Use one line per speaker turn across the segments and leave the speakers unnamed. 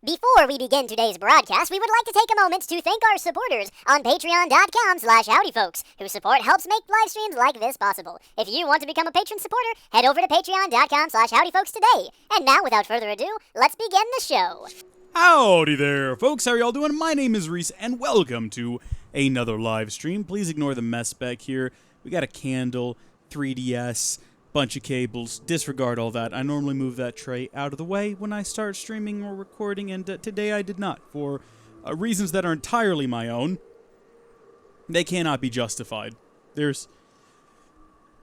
Before we begin today's broadcast, we would like to take a moment to thank our supporters on patreon.com/howdyfolks, whose support helps make live streams like this possible. If you want to become a patron supporter, head over to patreon.com/howdyfolks today. And now, without further ado, let's begin the show.
Howdy there, folks. How are y'all doing? My name is Reese, and welcome to another live stream. Please ignore the mess back here. We got a candle, 3DS, bunch of cables. Disregard all that. I normally move that tray out of the way when I start streaming or recording, and today I did not, for reasons that are entirely my own. They cannot be justified. There's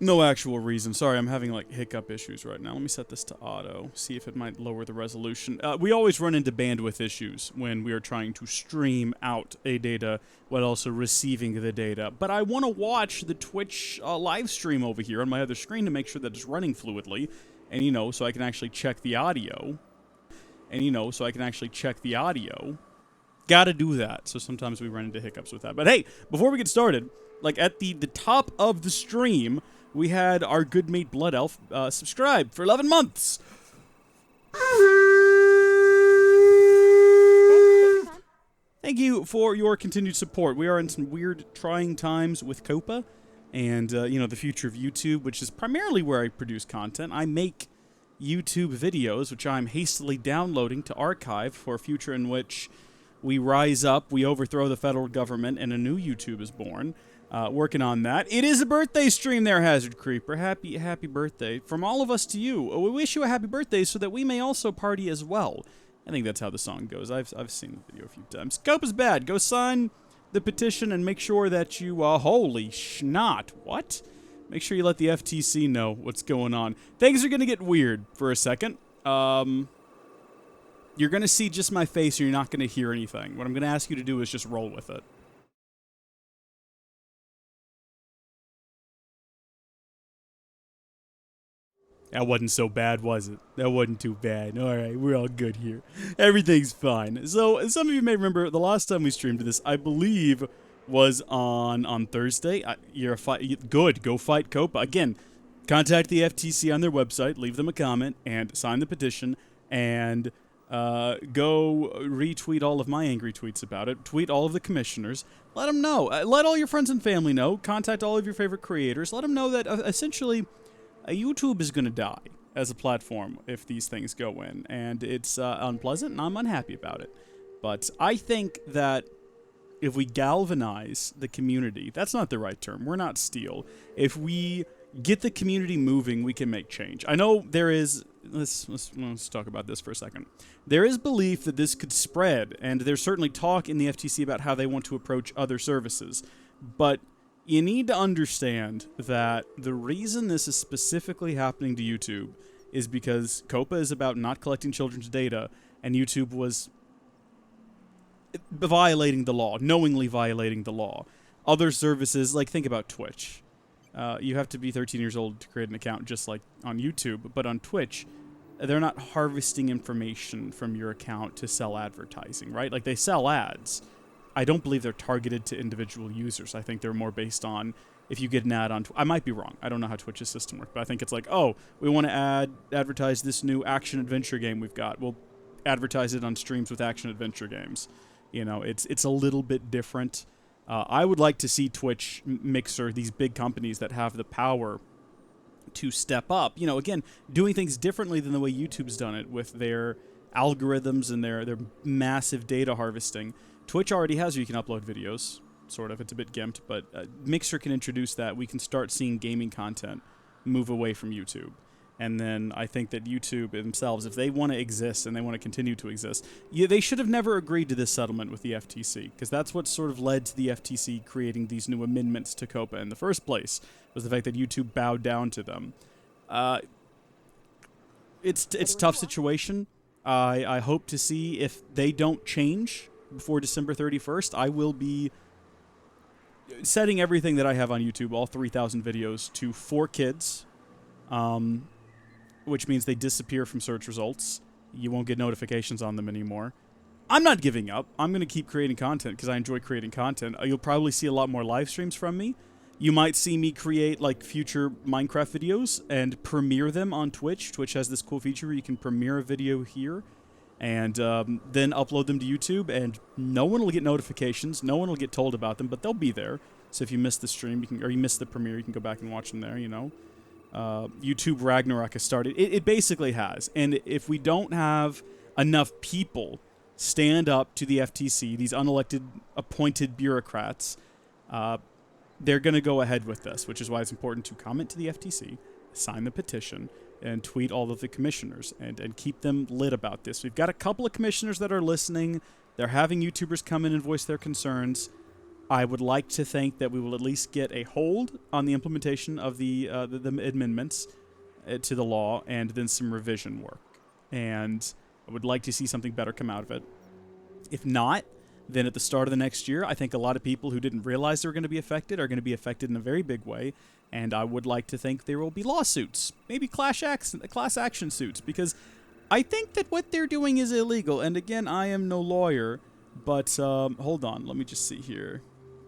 no actual reason. Sorry, I'm having like hiccup issues right now. Let me set this to auto, see if it might lower the resolution. We always run into bandwidth issues when we are trying to stream out a data while also receiving the data. But I want to watch the Twitch live stream over here on my other screen to make sure that it's running fluidly. And, you know, so I can actually check the audio. Gotta do that. So sometimes we run into hiccups with that. But hey, before we get started, like at the top of the stream, we had our good mate Blood Elf subscribe for 11 months. Thank you for your continued support. We are in some weird, trying times with COPA and, you know, the future of YouTube, which is primarily where I produce content. I make YouTube videos, which I'm hastily downloading to archive for a future in which we rise up, we overthrow the federal government, and a new YouTube is born. Working on that. It is a birthday stream there, Hazard Creeper. Happy birthday. From all of us to you. We wish you a happy birthday so that we may also party as well. I think that's how the song goes. I've seen the video a few times. Cope is bad. Go sign the petition and make sure that you, holy schnot. What? Make sure you let the FTC know what's going on. Things are going to get weird for a second. You're going to see just my face or you're not going to hear anything. What I'm going to ask you to do is just roll with it. That wasn't so bad, was it? That wasn't too bad. All right, we're all good here. Everything's fine. So, some of you may remember the last time we streamed this, I believe, was on Thursday. Good. Go fight COPA. Again, contact the FTC on their website, leave them a comment, and sign the petition, and go retweet all of my angry tweets about it. Tweet all of the commissioners. Let them know. Let all your friends and family know. Contact all of your favorite creators. Let them know that, essentially, YouTube is going to die as a platform if these things go in, and it's unpleasant, and I'm unhappy about it. But I think that if we galvanize the community, that's not the right term, we're not Steel. If we get the community moving, we can make change. I know there is, let's talk about this for a second. There is belief that this could spread, and there's certainly talk in the FTC about how they want to approach other services, but you need to understand that the reason this is specifically happening to YouTube is because COPA is about not collecting children's data, and YouTube was violating the law, knowingly violating the law. Other services, like think about Twitch. You have to be 13 years old to create an account just like on YouTube, but on Twitch, they're not harvesting information from your account to sell advertising, right? Like they sell ads. I don't believe they're targeted to individual users. I think they're more based on if you get an ad on... I might be wrong. I don't know how Twitch's system works, but I think it's like, oh, we want to advertise this new action-adventure game we've got. We'll advertise it on streams with action-adventure games. You know, it's a little bit different. I would like to see Twitch, Mixer, these big companies that have the power to step up. You know, again, doing things differently than the way YouTube's done it with their algorithms and their massive data harvesting. Twitch already has you can upload videos, sort of. It's a bit gimped, but Mixer can introduce that. We can start seeing gaming content move away from YouTube. And then I think that YouTube themselves, if they want to exist and they want to continue to exist, they should have never agreed to this settlement with the FTC, because that's what sort of led to the FTC creating these new amendments to COPA in the first place, was the fact that YouTube bowed down to them. It's a tough situation. I hope to see if they don't change before December 31st, I will be setting everything that I have on YouTube, all 3,000 videos, to 4 kids, which means they disappear from search results. You won't get notifications on them anymore. I'm not giving up. I'm going to keep creating content because I enjoy creating content. You'll probably see a lot more live streams from me. You might see me create like future Minecraft videos and premiere them on Twitch. Twitch has this cool feature where you can premiere a video here and then upload them to YouTube, and no one will get notifications. No one will get told about them, but they'll be there. So if you missed the stream, or you missed the premiere, you can go back and watch them there, YouTube Ragnarok has started. It basically has. And if we don't have enough people stand up to the FTC, these unelected, appointed bureaucrats, they're going to go ahead with this, which is why it's important to comment to the FTC, sign the petition, and tweet all of the commissioners and keep them lit about this. We've got a couple of commissioners that are listening. They're having YouTubers come in and voice their concerns. I would like to think that we will at least get a hold on the implementation of the amendments to the law, and then some revision work. And I would like to see something better come out of it. If not, then at the start of the next year, I think a lot of people who didn't realize they were going to be affected are going to be affected in a very big way. And I would like to think there will be lawsuits, maybe class action suits, because I think that what they're doing is illegal. And again, I am no lawyer, but hold on, let me just see here.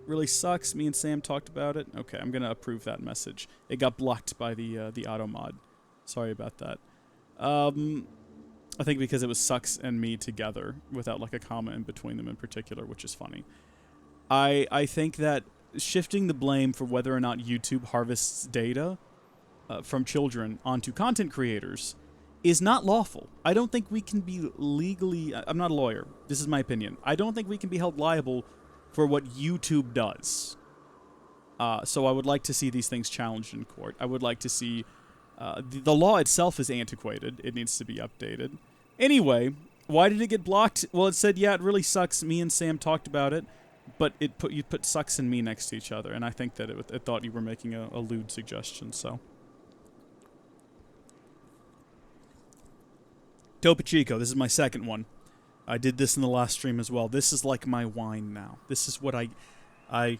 Really sucks. Me and Sam talked about it. Okay, I'm gonna approve that message. It got blocked by the auto mod. Sorry about that. I think because it was sucks and me together without like a comma in between them in particular, which is funny. I think that shifting the blame for whether or not YouTube harvests data from children onto content creators is not lawful. I don't think we can be legally... I'm not a lawyer. This is my opinion. I don't think we can be held liable for what YouTube does. So I would like to see these things challenged in court. I would like to see... the law itself is antiquated. It needs to be updated. Anyway, why did it get blocked? Well, it said, yeah, it really sucks. Me and Sam talked about it. But you put sucks and me next to each other, and I think that it thought you were making a lewd suggestion, so... Topo Chico, this is my second one. I did this in the last stream as well. This is like my wine now. This is what I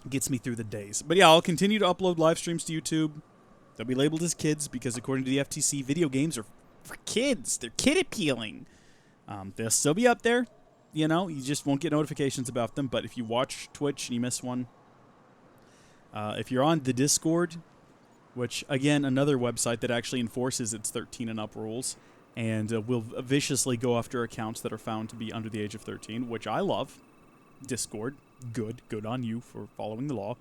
gets me through the days. But yeah, I'll continue to upload live streams to YouTube. They'll be labeled as kids because according to the FTC, video games are for kids. They're kid appealing. They'll still be up there. You know, you just won't get notifications about them. But if you watch Twitch and you miss one, if you're on the Discord, which, again, another website that actually enforces its 13 and up rules and will viciously go after accounts that are found to be under the age of 13, which I love. Discord, good on you for following the law.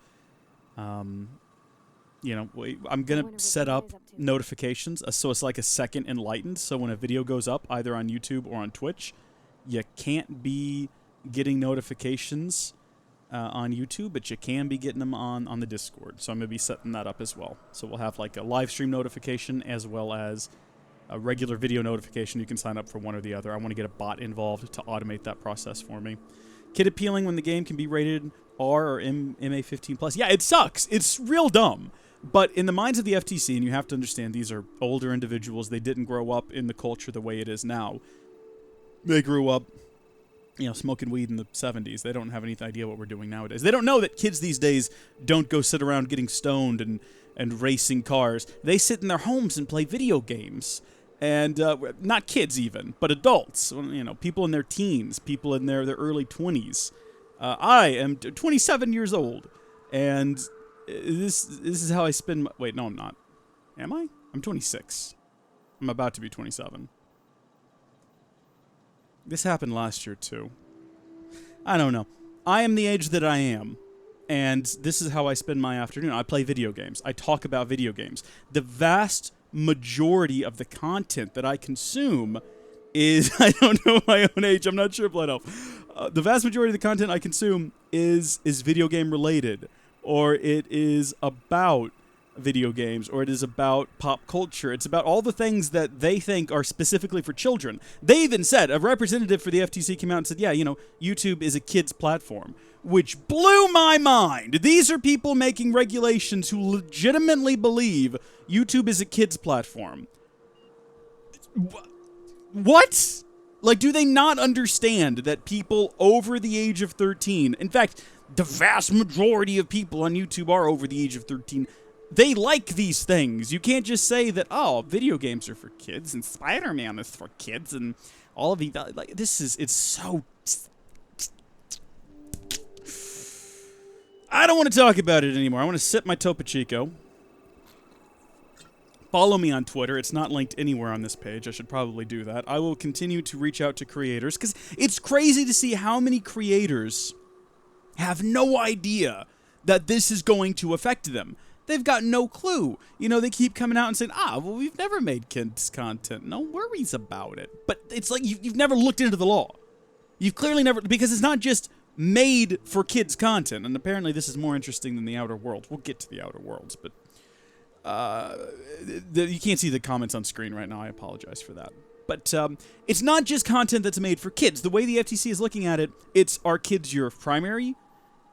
You know, I'm going to set up notifications, so it's like a second enlightened, so when a video goes up, either on YouTube or on Twitch, you can't be getting notifications on YouTube, but you can be getting them on the Discord. So I'm going to be setting that up as well. So we'll have like a live stream notification as well as a regular video notification. You can sign up for one or the other. I want to get a bot involved to automate that process for me. Kid appealing when the game can be rated R or MA15+. Yeah, it sucks. It's real dumb. But in the minds of the FTC, and you have to understand these are older individuals, they didn't grow up in the culture the way it is now. They grew up, you know, smoking weed in the 70s. They don't have any idea what we're doing nowadays. They don't know that kids these days don't go sit around getting stoned and racing cars. They sit in their homes and play video games. And not kids even, but adults. You know, people in their teens, people in their early 20s. I am 27 years old, and this is how I spend my... Wait, no, I'm not. Am I? I'm 26. I'm about to be 27. This happened last year, too. I don't know. I am the age that I am, and this is how I spend my afternoon. I play video games. I talk about video games. The vast majority of the content that I consume is... I don't know my own age. I'm not sure if I'll help. The vast majority of the content I consume is video game related, or it is about video games, or it is about pop culture. It's about all the things that they think are specifically for children. They even said, a representative for the FTC came out and said, yeah, you know, YouTube is a kid's platform, which blew my mind. These are people making regulations who legitimately believe YouTube is a kid's platform. What? Like, do they not understand that people over the age of 13, in fact, the vast majority of people on YouTube are over the age of 13, they like these things. You can't just say that, oh, video games are for kids and Spider-Man is for kids and all of these. Like, it's so... I don't want to talk about it anymore. I want to sip my Topo Chico, Follow me on Twitter. It's not linked anywhere on this page. I should probably do that. I will continue to reach out to creators, because it's crazy to see how many creators have no idea that this is going to affect them. They've got no clue. You know, they keep coming out and saying, well, we've never made kids content. No worries about it. But it's like you've never looked into the law. You've clearly never, because it's not just made for kids content, and apparently this is more interesting than the Outer Worlds. We'll get to the Outer Worlds, but you can't see the comments on screen right now. I apologize for that. But it's not just content that's made for kids. The way the FTC is looking at it, are kids your primary,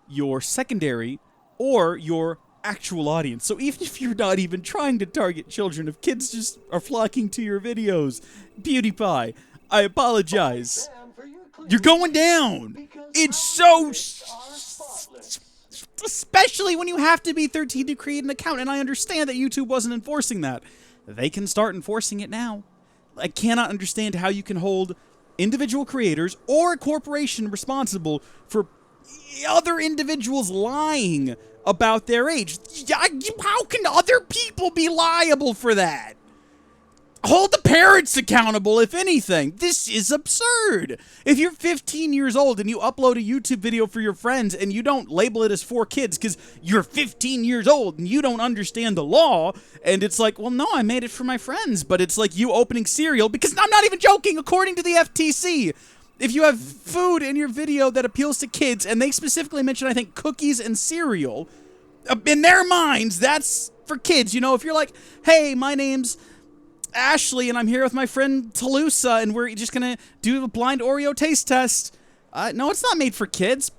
your secondary, or your actual audience. So even if you're not even trying to target children, if kids just are flocking to your videos, PewDiePie, I apologize. You're going down. It's so... Especially when you have to be 13 to create an account. And I understand that YouTube wasn't enforcing that. They can start enforcing it now. I cannot understand how you can hold individual creators or a corporation responsible for other individuals lying about their age. How can other people be liable for that? Hold the parents accountable, if anything. This is absurd. If you're 15 years old and you upload a YouTube video for your friends and you don't label it as for kids because you're 15 years old and you don't understand the law, and it's like, well, no, I made it for my friends, but it's like you opening cereal, because I'm not even joking, according to the FTC, if you have food in your video that appeals to kids, and they specifically mention, I think, cookies and cereal, in their minds, that's for kids. You know, if you're like, hey, my name's Ashley, and I'm here with my friend Talusa, and we're just gonna do a blind Oreo taste test. No, it's not made for kids.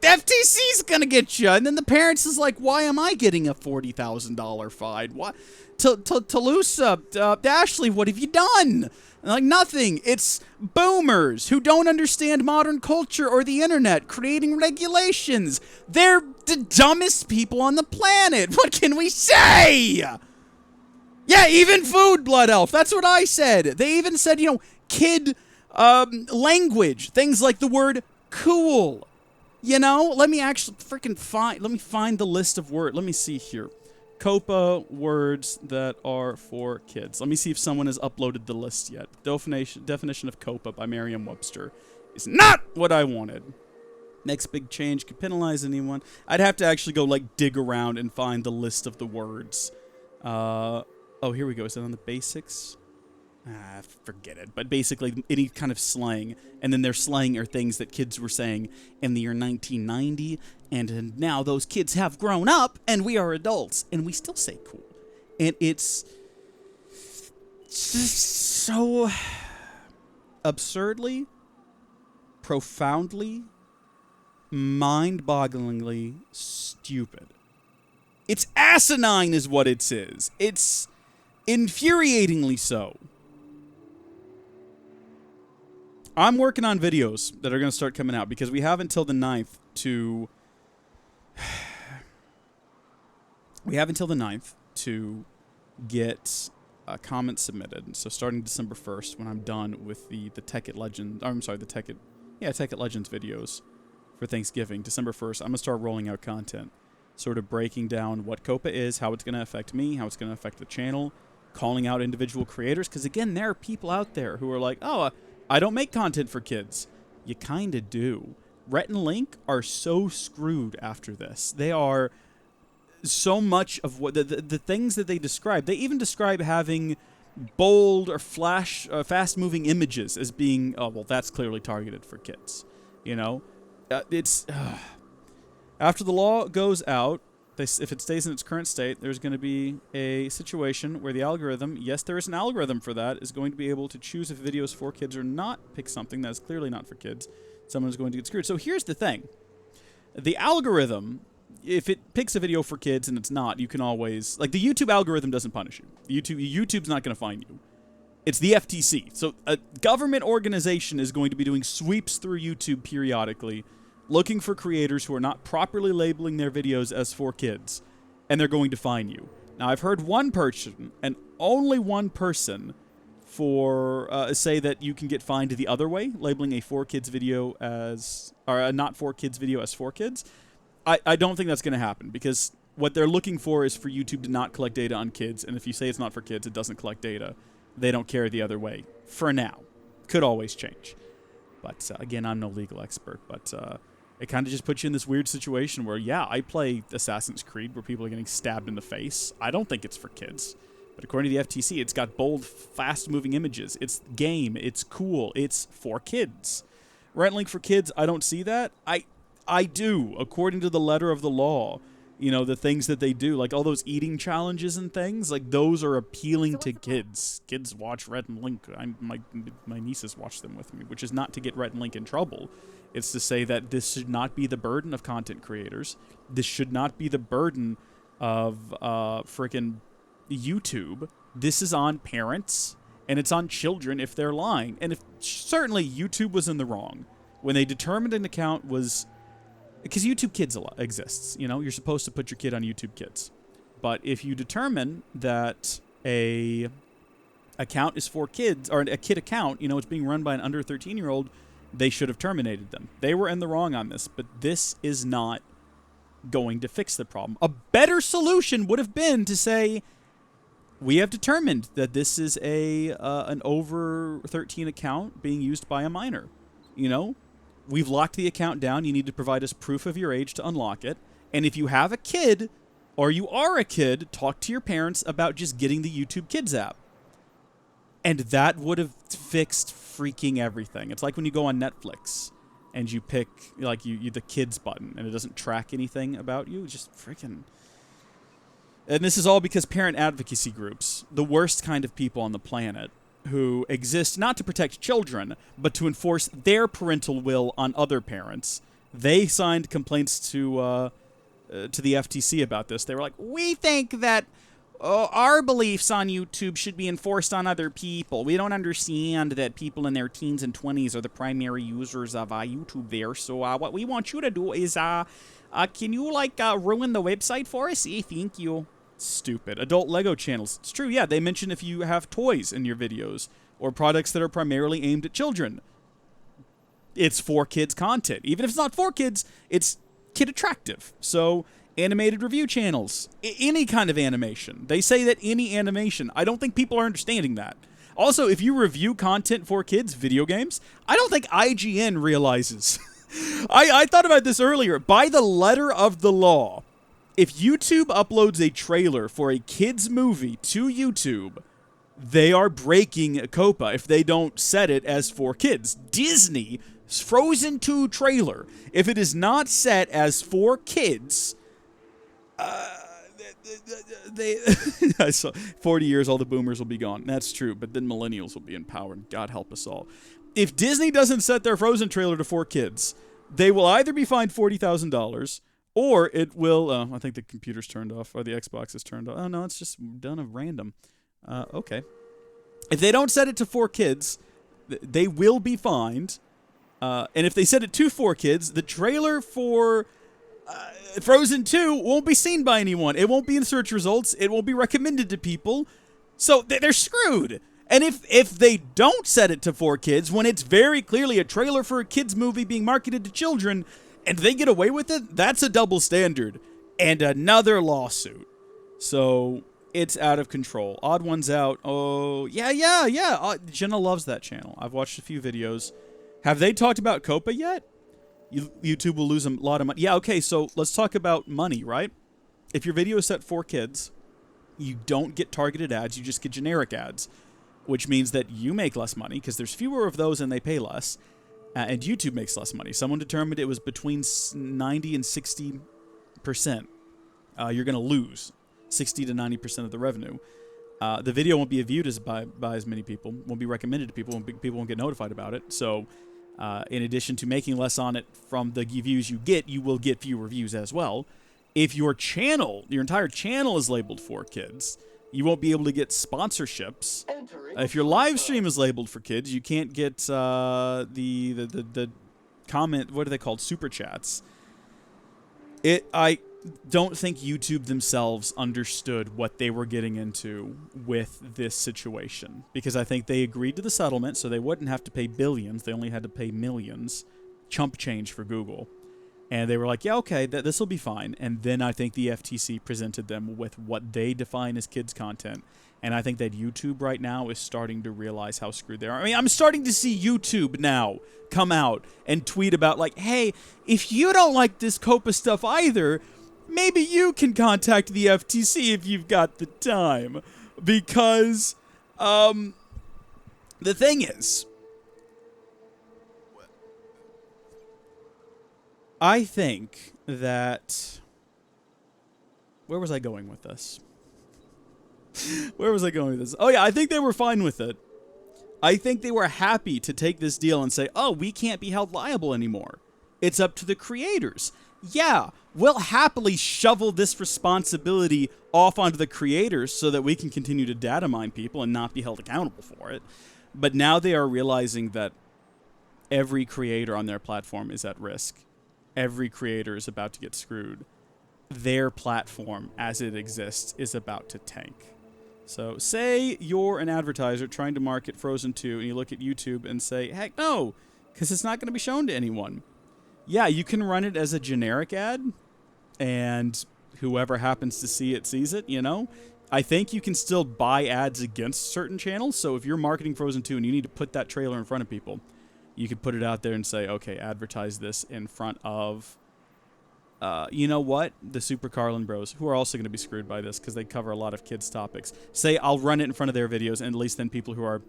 The FTC's gonna get you. And then the parents is like, why am I getting a $40,000 fine? What? Talusa, Ashley, what have you done? And like, nothing. It's boomers who don't understand modern culture or the internet creating regulations. They're the dumbest people on the planet. What can we say? Yeah, even food, Blood Elf. That's what I said. They even said, you know, kid language. Things like the word cool. You know, let me actually find the list of words. Let me see here. COPA words that are for kids. Let me see if someone has uploaded the list yet. Definition of COPA by Merriam-Webster is not what I wanted. Next big change could penalize anyone. I'd have to actually go, like, dig around and find the list of the words. Oh, here we go. Is it on the basics? Forget it. But basically, any kind of slang. And then their slang are things that kids were saying in the year 1990. And now those kids have grown up, and we are adults. And we still say cool. And it's just so absurdly, profoundly, mind-bogglingly stupid. It's asinine is what it is. It's infuriatingly so. I'm working on videos that are going to start coming out because we have until the 9th to... get comments submitted. So starting December 1st, when I'm done with the Tech It Legends... I'm sorry, Tech It Legends videos for Thanksgiving, December 1st, I'm going to start rolling out content. Sort of breaking down what COPA is, how it's going to affect me, how it's going to affect the channel, calling out individual creators, because again, there are people out there who are like, oh, I don't make content for kids. You kind of do. Rhett and Link are so screwed after this. They are so much of what the things that they describe. They even describe having bold or fast-moving images as being, oh, well, that's clearly targeted for kids. You know? After the law goes out, if it stays in its current state, there's going to be a situation where the algorithm, yes, there is an algorithm for that, is going to be able to choose if a video is for kids or not, pick something that is clearly not for kids. Someone is going to get screwed. So here's the thing. The algorithm, if it picks a video for kids and it's not, you can always... Like, the YouTube algorithm doesn't punish you. YouTube's not going to find you. It's the FTC. So a government organization is going to be doing sweeps through YouTube periodically, looking for creators who are not properly labeling their videos as for kids, and they're going to fine you. Now, I've heard one person, and only one person, say that you can get fined the other way, labeling a for kids video as, or a not for kids video as for kids. I don't think that's going to happen, because What they're looking for is for YouTube to not collect data on kids, and if you say it's not for kids, it doesn't collect data. They don't care the other way. For now. Could always change. But, again, I'm no legal expert, but it kind of just puts you in this weird situation where, yeah, I play Assassin's Creed where people are getting stabbed in the face. I don't think it's for kids. But according to the FTC, it's got bold, fast-moving images. It's game. It's cool. It's for kids. Rent link for kids, I don't see that. I do, according to the letter of the law. You know, the things that they do, like all those eating challenges and things, like those are appealing to kids. Kids watch Rhett and Link. My nieces watch them with me, which is not to get Rhett and Link in trouble. It's to say that this should not be the burden of content creators. This should not be the burden of frickin' YouTube. This is on parents, and it's on children if they're lying. And if certainly YouTube was in the wrong when they determined an account was... Because YouTube Kids exists, you know, you're supposed to put your kid on YouTube Kids. But if you determine that a account is for kids, or a kid account, you know, it's being run by an under 13-year-old, they should have terminated them. They were in the wrong on this, but this is not going to fix the problem. A better solution would have been to say, we have determined that this is an over 13 account being used by a minor, you know? We've locked the account down. You need to provide us proof of your age to unlock it. And if you have a kid, or you are a kid, talk to your parents about just getting the YouTube Kids app. And that would have fixed freaking everything. It's like when you go on Netflix and you pick like you the kids button and it doesn't track anything about you. It's just freaking... And this is all because parent advocacy groups, the worst kind of people on the planet, who exist not to protect children, but to enforce their parental will on other parents. They signed complaints to the FTC about this. They were like, we think that our beliefs on YouTube should be enforced on other people. We don't understand that people in their teens and 20s are the primary users of YouTube there. So what we want you to do is, can you, ruin the website for us? Thank you. Stupid. Adult Lego channels. It's true, yeah. They mention if you have toys in your videos or products that are primarily aimed at children. It's for kids content. Even if it's not for kids, it's kid attractive. So, animated review channels. Any kind of animation. They say that any animation. I don't think people are understanding that. Also, if you review content for kids, video games, I don't think IGN realizes. I thought about this earlier. By the letter of the law, if YouTube uploads a trailer for a kid's movie to YouTube, they are breaking COPPA if they don't set it as for kids. Disney's Frozen 2 trailer, if it is not set as for kids, I saw 40 years, all the boomers will be gone. That's true, but then millennials will be in power, and God help us all. If Disney doesn't set their Frozen trailer to for kids, they will either be fined $40,000, or it will, I think the computer's turned off, or the Xbox is turned off. Oh, no, it's just done at random. Okay. If they don't set it to 4 kids, they will be fined. And if they set it to 4 kids, the trailer for Frozen 2 won't be seen by anyone. It won't be in search results. It won't be recommended to people. So they're screwed. And if they don't set it to 4 kids, when it's very clearly a trailer for a kid's movie being marketed to children, and they get away with it, that's a double standard. And another lawsuit. So it's out of control. Odd Ones Out. Oh, yeah. Jenna loves that channel. I've watched a few videos. Have they talked about COPPA yet? YouTube will lose a lot of money. Yeah, okay, so let's talk about money, right? If your video is set for kids, you don't get targeted ads, you just get generic ads, which means that you make less money because there's fewer of those and they pay less. And YouTube makes less money. Someone determined it was between 90 and 60%. You're going to lose 60 to 90% of the revenue. The video won't be viewed by as many people, won't be recommended to people, people won't get notified about it. So in addition to making less on it from the views you get, you will get fewer views as well. If your channel, your entire channel is labeled for kids, you won't be able to get sponsorships. If your live stream is labeled for kids, you can't get the comment, what are they called? Super chats. I don't think YouTube themselves understood what they were getting into with this situation, because I think they agreed to the settlement so they wouldn't have to pay billions. They only had to pay millions. Chump change for Google. And they were like, yeah, okay, this will be fine. And then I think the FTC presented them with what they define as kids content. And I think that YouTube right now is starting to realize how screwed they are. I mean, I'm starting to see YouTube now come out and tweet about, like, hey, if you don't like this COPA stuff either, maybe you can contact the FTC if you've got the time. Because the thing is, I think that... Where was I going with this? Where was I going with this? Oh, yeah, I think they were fine with it. I think they were happy to take this deal and say, oh, we can't be held liable anymore. It's up to the creators. Yeah, we'll happily shovel this responsibility off onto the creators so that we can continue to data mine people and not be held accountable for it. But now they are realizing that every creator on their platform is at risk. Every creator is about to get screwed. Their platform, as it exists, is about to tank. So say you're an advertiser trying to market Frozen 2 and you look at YouTube and say, heck no, because it's not going to be shown to anyone. Yeah, you can run it as a generic ad, and whoever happens to see it sees it, you know? I think you can still buy ads against certain channels, so if you're marketing Frozen 2 and you need to put that trailer in front of people, you could put it out there and say, okay, advertise this in front of... you know what? The Super Carlin Bros, who are also going to be screwed by this because they cover a lot of kids' topics. Say I'll run it in front of their videos, and at least then people who are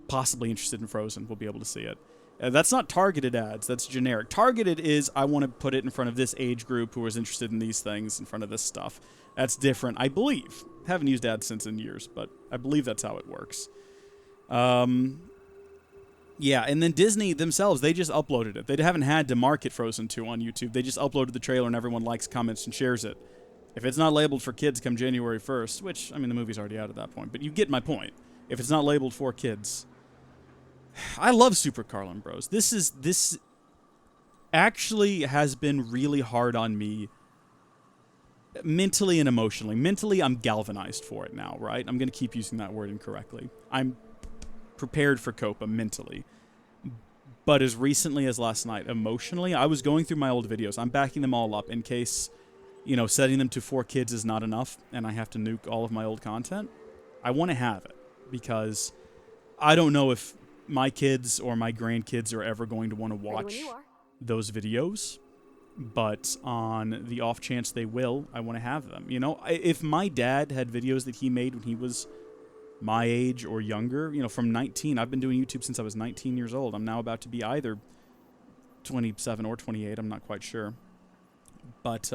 possibly interested in Frozen will be able to see it. That's not targeted ads. That's generic. Targeted is I want to put it in front of this age group who is interested in these things, in front of this stuff. That's different, I believe. Haven't used AdSense in years, but I believe that's how it works. Yeah, and then Disney themselves, they just uploaded it. They haven't had to market Frozen 2 on YouTube. They just uploaded the trailer and everyone likes, comments, and shares it. If it's not labeled for kids come January 1st, which, I mean, the movie's already out at that point, but you get my point. If it's not labeled for kids... I love Super Carlin Bros. This actually has been really hard on me mentally and emotionally. Mentally, I'm galvanized for it now, right? I'm going to keep using that word incorrectly. I'm prepared for COPA mentally. But as recently as last night, emotionally, I was going through my old videos. I'm backing them all up in case, you know, setting them to 4 kids is not enough and I have to nuke all of my old content. I want to have it because I don't know if my kids or my grandkids are ever going to want to watch those videos, but on the off chance they will, I want to have them. You know, if my dad had videos that he made when he was my age or younger, you know, from 19, I've been doing YouTube since I was 19 years old. I'm now about to be either 27 or 28. I'm not quite sure. But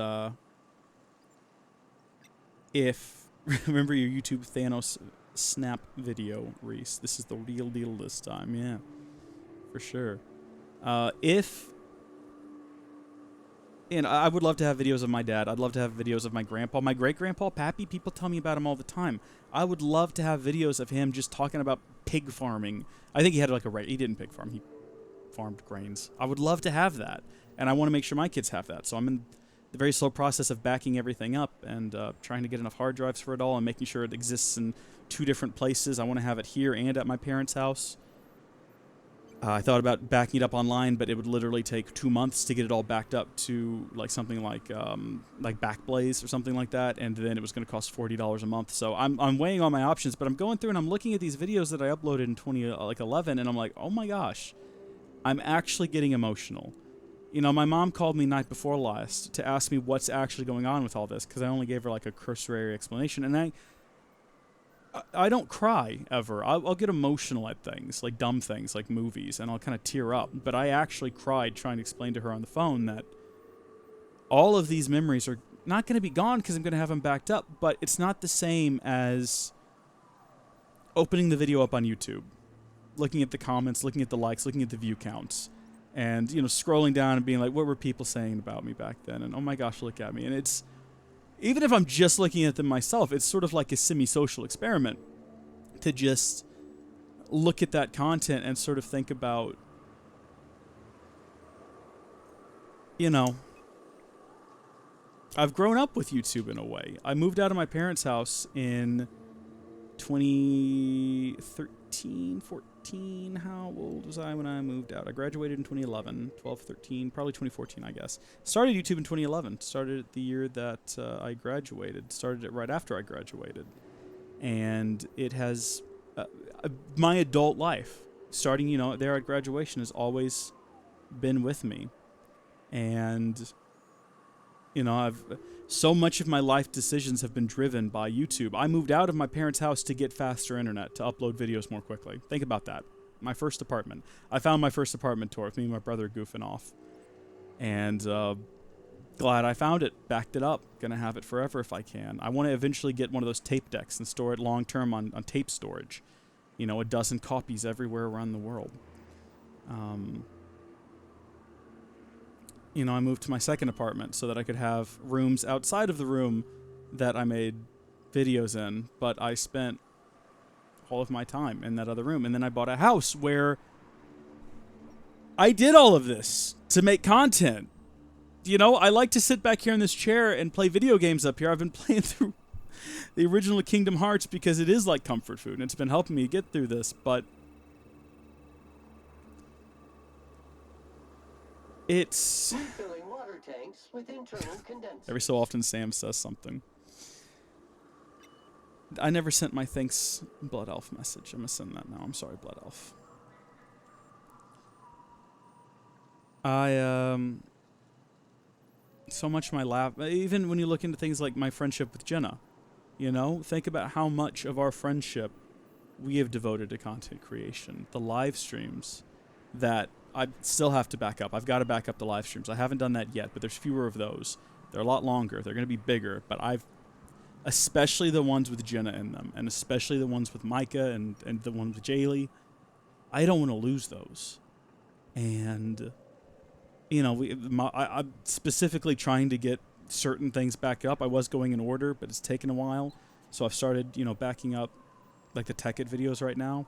if, remember your YouTube Thanos snap video, Reese. This is the real deal this time, yeah. For sure. If... And I would love to have videos of my dad. I'd love to have videos of my grandpa. My great-grandpa, Pappy, people tell me about him all the time. I would love to have videos of him just talking about pig farming. I think he had like a... He didn't pig farm. He farmed grains. I would love to have that. And I want to make sure my kids have that. So I'm in the very slow process of backing everything up and trying to get enough hard drives for it all and making sure it exists in 2 different places. I want to have it here and at my parents' house. I thought about backing it up online, but it would literally take 2 months to get it all backed up to like something like Backblaze or something like that, and then it was going to cost $40 a month. So I'm weighing all my options, but I'm going through and I'm looking at these videos that I uploaded in 2011, and I'm like, oh my gosh, I'm actually getting emotional. You know, my mom called me night before last to ask me what's actually going on with all this, because I only gave her like a cursory explanation, and I don't cry ever. I'll get emotional at things, like dumb things, like movies, and I'll kind of tear up. But I actually cried trying to explain to her on the phone that all of these memories are not going to be gone because I'm going to have them backed up, but it's not the same as opening the video up on YouTube, looking at the comments, looking at the likes, looking at the view counts, and, you know, scrolling down and being like, what were people saying about me back then? And oh my gosh, look at me. And it's... Even if I'm just looking at them myself, it's sort of like a semi-social experiment to just look at that content and sort of think about, you know, I've grown up with YouTube in a way. I moved out of my parents' house in 2013, 14, 2013. How old was I when I moved out? I graduated in 2011. 12, 13, probably 2014, I guess. Started YouTube in 2011. Started it the year that I graduated. Started it right after I graduated. And it has... my adult life, starting, there at graduation, has always been with me. And, so much of my life decisions have been driven by YouTube. I moved out of my parents' house to get faster internet, to upload videos more quickly. Think about that. My first apartment. I found my first apartment tour with me and my brother goofing off. And glad I found it. Backed it up. Gonna have it forever if I can. I want to eventually get one of those tape decks and store it long term on tape storage. A dozen copies everywhere around the world. I moved to my second apartment so that I could have rooms outside of the room that I made videos in, but I spent all of my time in that other room. And then I bought a house where I did all of this to make content. I like to sit back here in this chair and play video games up here. I've been playing through the original Kingdom Hearts because it is like comfort food, and it's been helping me get through this, but it's...
Refilling water tanks with internal condensers.
Every so often Sam says something. I never sent my thanks Blood Elf message. I'm gonna send that now. I'm sorry, Blood Elf. So much of my laugh, even when you look into things like my friendship with Jenna, think about how much of our friendship we have devoted to content creation. The live streams that I still have to back up. I've got to back up the live streams. I haven't done that yet, but there's fewer of those. They're a lot longer. They're going to be bigger, but especially the ones with Jenna in them, and especially the ones with Micah and the one with Jaylee. I don't want to lose those. And, I'm specifically trying to get certain things back up. I was going in order, but it's taken a while. So I've started, backing up like the Tech It videos right now.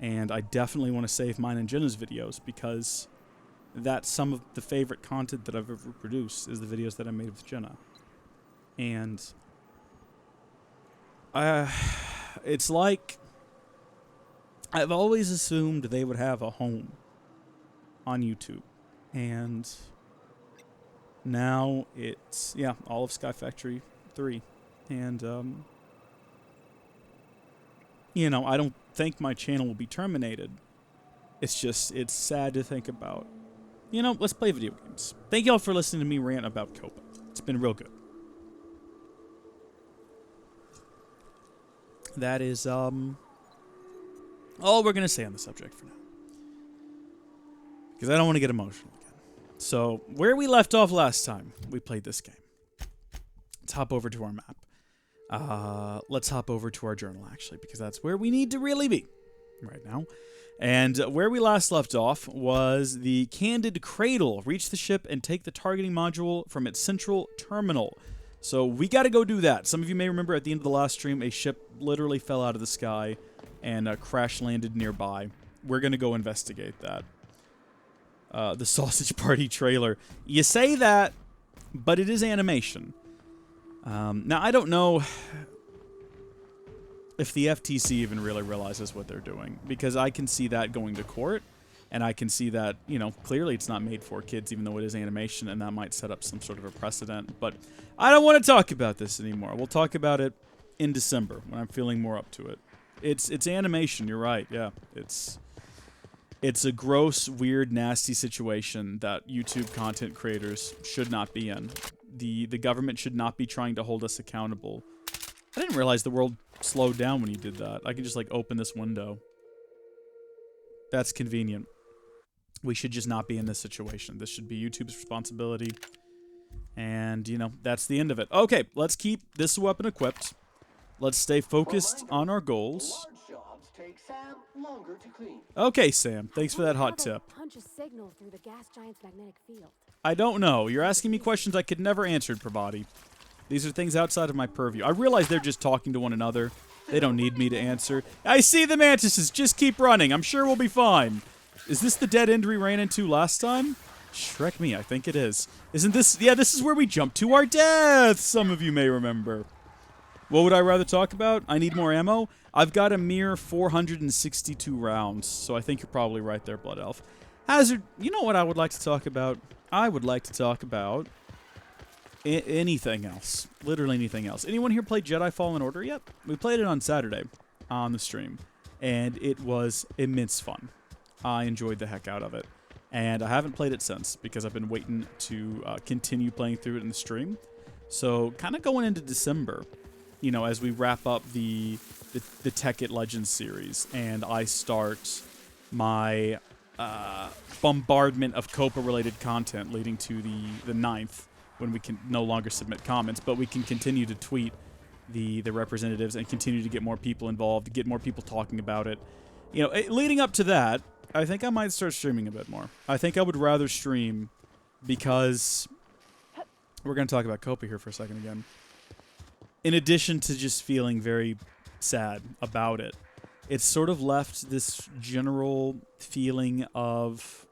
And I definitely want to save mine and Jenna's videos because that's some of the favorite content that I've ever produced is the videos that I made with Jenna. And it's like I've always assumed they would have a home on YouTube. And now it's, all of Sky Factory 3. And, I don't think my channel will be terminated. It's just, it's sad to think about. Let's play video games. Thank y'all for listening to me rant about Copa. It's been real good. That is, all we're going to say on the subject for now. Because I don't want to get emotional again. So, where we left off last time, we played this game. Let's hop over to our map. Let's hop over to our journal, actually, because that's where we need to really be right now. And where we last left off was the Candid Cradle. Reach the ship and take the targeting module from its central terminal. So we got to go do that. Some of you may remember at the end of the last stream, a ship literally fell out of the sky and crash landed nearby. We're going to go investigate that. The Sausage Party trailer. You say that, but it is animation. Now, I don't know if the FTC even really realizes what they're doing, because I can see that going to court, and I can see that, clearly it's not made for kids, even though it is animation, and that might set up some sort of a precedent. But I don't want to talk about this anymore. We'll talk about it in December, when I'm feeling more up to it. It's animation, you're right, yeah. It's a gross, weird, nasty situation that YouTube content creators should not be in. The government should not be trying to hold us accountable. I didn't realize the world slowed down when you did that. I could just, open this window. That's convenient. We should just not be in this situation. This should be YouTube's responsibility. And, that's the end of it. Okay, let's keep this weapon equipped. Let's stay focused on our goals.
Take Sam longer to clean.
Okay, Sam. Thanks for that hot tip.
Punch a signal through the gas giant's magnetic field.
I don't know. You're asking me questions I could never answer, Pravati. These are things outside of my purview. I realize they're just talking to one another. They don't need me to answer. I see the mantises. Just keep running. I'm sure we'll be fine. Is this the dead end we ran into last time? Shrek me, I think it is. Isn't this... Yeah, this is where we jumped to our death, some of you may remember. What would I rather talk about? I need more ammo. I've got a mere 462 rounds, so I think you're probably right there, Blood Elf. Hazard, you know what I would like to talk about? I would like to talk about anything else. Literally anything else. Anyone here play Jedi Fallen Order yet? We played it on Saturday on the stream, and it was immense fun. I enjoyed the heck out of it. And I haven't played it since because I've been waiting to continue playing through it in the stream. So kind of going into December, you know, as we wrap up the Tekkit Legends series, and I start my bombardment of Copa-related content leading to the 9th, when we can no longer submit comments, but we can continue to tweet the representatives and continue to get more people involved, get more people talking about it. You know, leading up to that, I think I might start streaming a bit more. I think I would rather stream because we're going to talk about Copa here for a second again. In addition to just feeling very sad about it, it's sort of left this general feeling of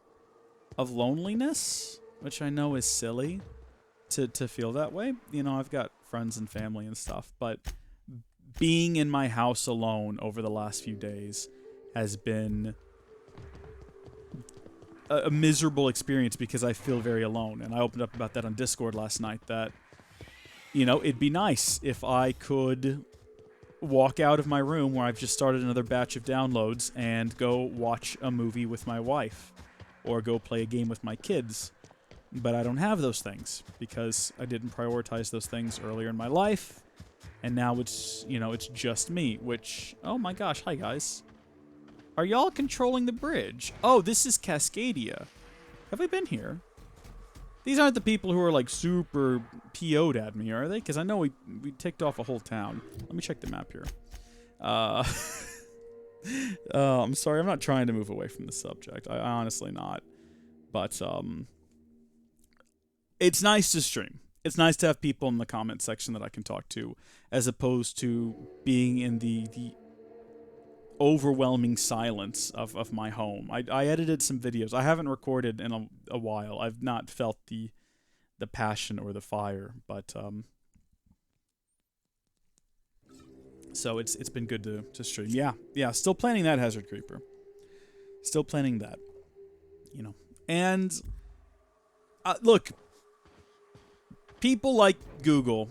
loneliness, which I know is silly to feel that way. You know, I've got friends and family and stuff, but being in my house alone over the last few days has been a miserable experience because I feel very alone. And I opened up about that on Discord last night, that, you know, it'd be nice if I could walk out of my room where I've just started another batch of downloads and go watch a movie with my wife or go play a game with my kids. But I don't have those things because I didn't prioritize those things earlier in my life. And now it's, you know, it's just me, which, oh my gosh, hi guys. Are y'all controlling the bridge? Oh, this is Cascadia. Have we been here? These aren't the people who are like super PO'd at me, are they? Because I know we ticked off a whole town. Let me check the map here. I'm sorry, I'm not trying to move away from the subject. I honestly not. But it's nice to stream. It's nice to have people in the comment section that I can talk to, as opposed to being in the overwhelming silence of my home. I edited some videos. I haven't recorded in a while. I've not felt the passion or the fire, but so it's been good to stream. Yeah, still planning that, Hazard Creeper. Still planning that. You know. And look, people like Google.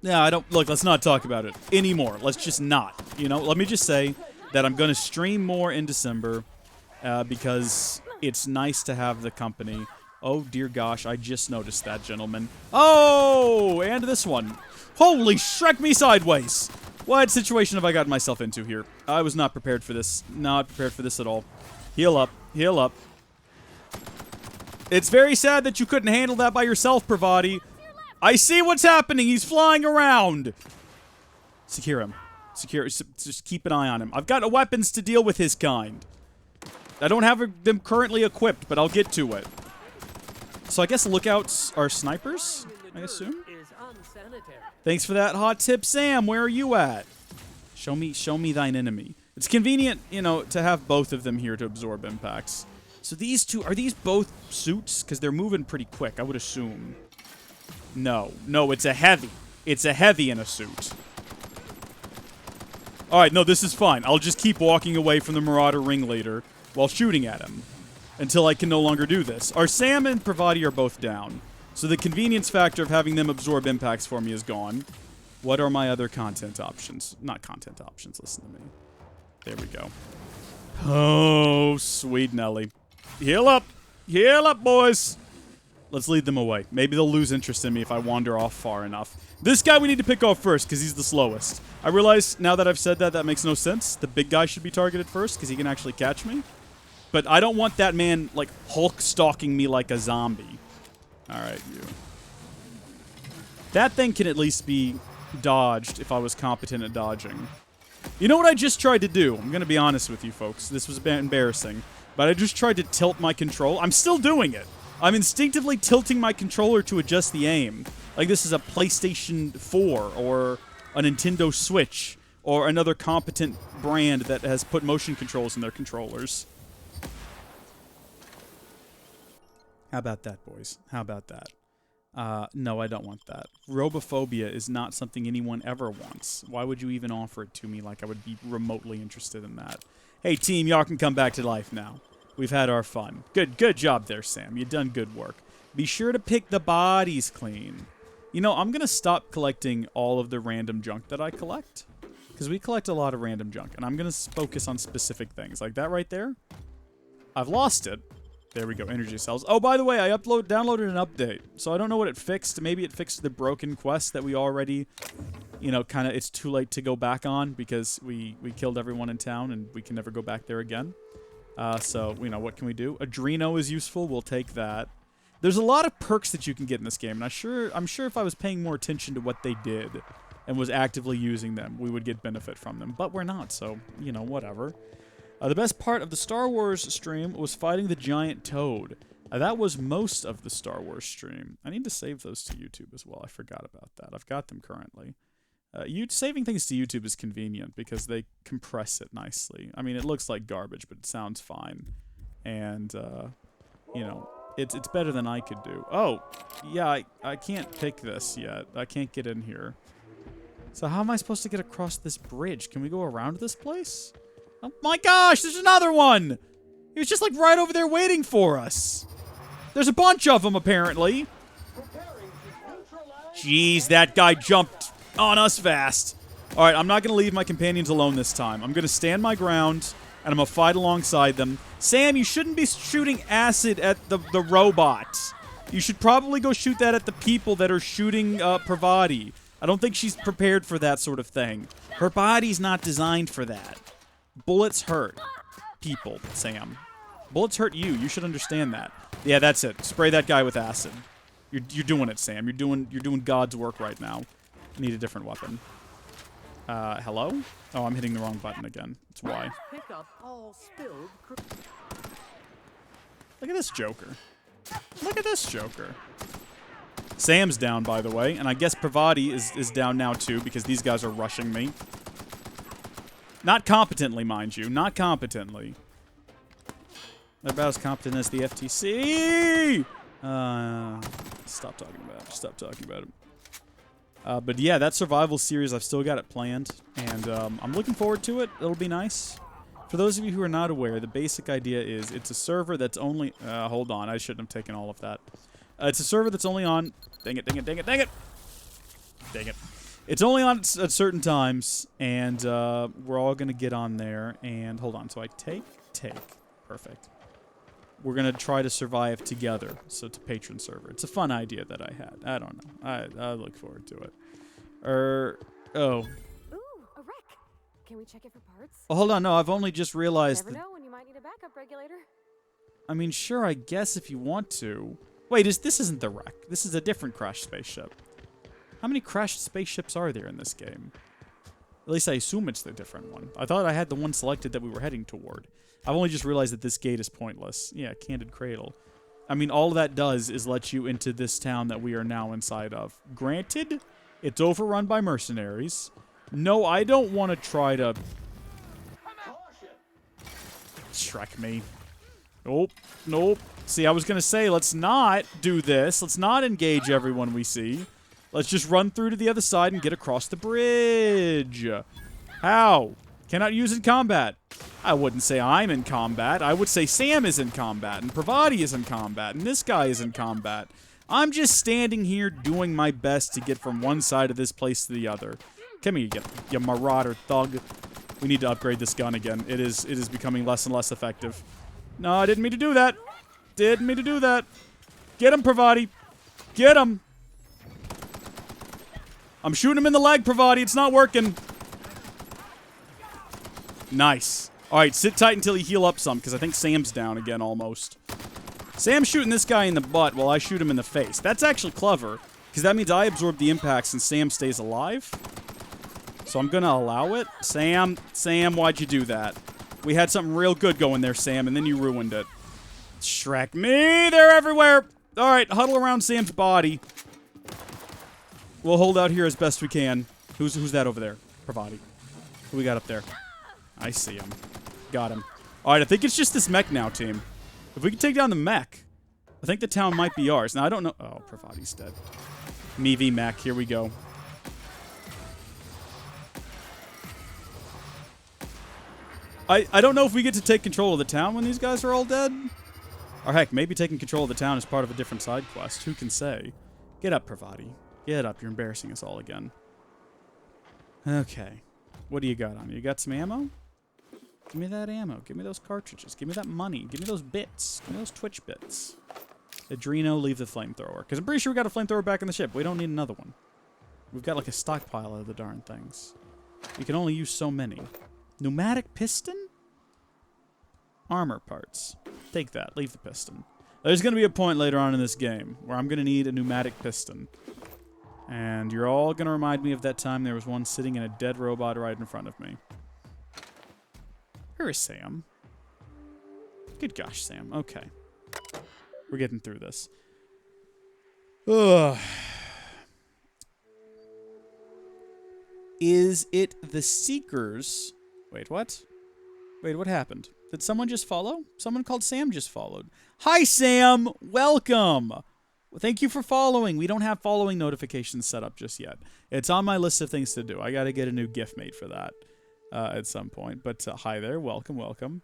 Yeah, I don't... Look, let's not talk about it anymore. Let's just not. You know, let me just say that I'm going to stream more in December because it's nice to have the company. Oh, dear gosh, I just noticed that, gentlemen. Oh, and this one. Holy Shrek me sideways. What situation have I gotten myself into here? I was not prepared for this. Not prepared for this at all. Heal up. Heal up. It's very sad that you couldn't handle that by yourself, Pravati. I see what's happening. He's flying around. Secure him. Secure. Just keep an eye on him. I've got weapons to deal with his kind. I don't have them currently equipped, but I'll get to it. So I guess lookouts are snipers, I assume. Thanks for that hot tip, Sam. Where are you at? Show me thine enemy. It's convenient, you know, to have both of them here to absorb impacts. So these two, are these both suits? Because they're moving pretty quick, I would assume. No, it's a heavy. It's a heavy in a suit. Alright, no, this is fine. I'll just keep walking away from the Marauder ringleader while shooting at him until I can no longer do this. Our Sam and Pravati are both down, so the convenience factor of having them absorb impacts for me is gone. What are my other content options? Not content options, listen to me. There we go. Oh, sweet Nelly. Heal up! Heal up, boys! Let's lead them away. Maybe they'll lose interest in me if I wander off far enough. This guy we need to pick off first, because he's the slowest. I realize, now that I've said that, that makes no sense. The big guy should be targeted first, because he can actually catch me. But I don't want that man, like, Hulk stalking me like a zombie. Alright, you. That thing can at least be dodged if I was competent at dodging. You know what I just tried to do? I'm going to be honest with you, folks. This was a bit embarrassing. But I just tried to tilt my control. I'm still doing it. I'm instinctively tilting my controller to adjust the aim. Like this is a PlayStation 4 or a Nintendo Switch or another competent brand that has put motion controls in their controllers. How about that, boys? How about that? No, I don't want that. Robophobia is not something anyone ever wants. Why would you even offer it to me like I would be remotely interested in that? Hey, team, y'all can come back to life now. We've had our fun. Good job there, Sam. You done good work. Be sure to pick the bodies clean. You know, I'm going to stop collecting all of the random junk that I collect. Because we collect a lot of random junk. And I'm going to focus on specific things. Like that right there. I've lost it. There we go, energy cells. Oh, by the way, I downloaded an update. So I don't know what it fixed. Maybe it fixed the broken quest that we already, you know, kind of, it's too late to go back on because we killed everyone in town and we can never go back there again. So, you know, what can we do? Adreno is useful. We'll take that. There's a lot of perks that you can get in this game, and I'm sure if I was paying more attention to what they did and was actively using them, we would get benefit from them. But we're not, so, you know, whatever. The best part of the Star Wars stream was fighting the giant toad. That was most of the Star Wars stream. I need to save those to YouTube as well. I forgot about that. I've got them currently. Saving things to YouTube is convenient because they compress it nicely. I mean, it looks like garbage, but it sounds fine. And, you know, it's better than I could do. Oh, yeah, I can't pick this yet. I can't get in here. So how am I supposed to get across this bridge? Can we go around this place? Oh my gosh, there's another one! He was just like right over there waiting for us. There's a bunch of them, apparently. Jeez, that guy jumped on us fast. Alright, I'm not going to leave my companions alone this time. I'm going to stand my ground, and I'm going to fight alongside them. Sam, you shouldn't be shooting acid at the robot. You should probably go shoot that at the people that are shooting Pravati. I don't think she's prepared for that sort of thing. Her body's not designed for that. Bullets hurt people, Sam. Bullets hurt you. You should understand that. Yeah, that's it. Spray that guy with acid. You're doing it, Sam. You're doing God's work right now. Need a different weapon. Hello? Oh, I'm hitting the wrong button again. That's why. Look at this Joker. Look at this Joker. Sam's down, by the way, and I guess Pravati is down now too because these guys are rushing me. Not competently, mind you. Not competently. They're about as competent as the FTC! Stop talking about it. Stop talking about it. But yeah, that survival series, I've still got it planned. And I'm looking forward to it. It'll be nice. For those of you who are not aware, the basic idea is it's a server that's only... hold on, I shouldn't have taken all of that. It's a server that's only on... Dang it, dang it, dang it, dang it! Dang it. It's only on at certain times, and we're all going to get on there. And hold on, so I take. Perfect. We're going to try to survive together. So it's a patron server. It's a fun idea that I had. I don't know. I look forward to it. Oh.
Ooh, a wreck. Can we check it for parts?
Oh, hold on, no, I've only just realized
Never know when you might need a backup regulator.
I mean, sure, I guess if you want to. Wait, this isn't the wreck. This is a different crashed spaceship. How many crashed spaceships are there in this game? At least I assume it's the different one. I thought I had the one selected that we were heading toward. I've only just realized that this gate is pointless. Yeah, Candid Cradle. I mean, all that does is let you into this town that we are now inside of. Granted, it's overrun by mercenaries. No, I don't want to try to... Shrek me. Nope. Nope. See, I was going to say, let's not do this. Let's not engage everyone we see. Let's just run through to the other side and get across the bridge. How? Cannot use in combat. I wouldn't say I'm in combat. I would say Sam is in combat, and Pravati is in combat, and this guy is in combat. I'm just standing here doing my best to get from one side of this place to the other. Come here, you marauder thug. We need to upgrade this gun again. It is becoming less and less effective. No, I didn't mean to do that. Didn't mean to do that. Get him, Pravati. Get him. I'm shooting him in the leg, Pravati. It's not working. Nice. All right, sit tight until you heal up some, because I think Sam's down again almost. Sam's shooting this guy in the butt while I shoot him in the face. That's actually clever, because that means I absorb the impacts and Sam stays alive. So I'm going to allow it. Sam, why'd you do that? We had something real good going there, Sam, and then you ruined it. Shrek me, they're everywhere. All right, huddle around Sam's body. We'll hold out here as best we can. Who's that over there? Pravati. Who we got up there? I see him. Got him. All right, I think it's just this mech now, team. If we can take down the mech, I think the town might be ours. Now, I don't know. Oh, Pravati's dead. Me v Mac. Here we go. I don't know if we get to take control of the town when these guys are all dead. Or heck, maybe taking control of the town is part of a different side quest. Who can say? Get up, Pravati. Get up. You're embarrassing us all again. Okay. What do you got on you? You got some ammo? Give me that ammo. Give me those cartridges. Give me that money. Give me those bits. Give me those Twitch bits. Adreno, leave the flamethrower. Because I'm pretty sure we got a flamethrower back in the ship. We don't need another one. We've got like a stockpile of the darn things. We can only use so many. Pneumatic piston? Armor parts. Take that. Leave the piston. There's going to be a point later on in this game where I'm going to need a pneumatic piston. And you're all going to remind me of that time there was one sitting in a dead robot right in front of me. Where is Sam? Good gosh, Sam. Okay. We're getting through this. Ugh. Is it the Seekers? Wait, what? Wait, what happened? Did someone just follow? Someone called Sam just followed. Hi, Sam! Welcome! Thank you for following. We don't have following notifications set up just yet. It's on my list of things to do. I got to get a new GIF made for that at some point. But hi there. Welcome, welcome.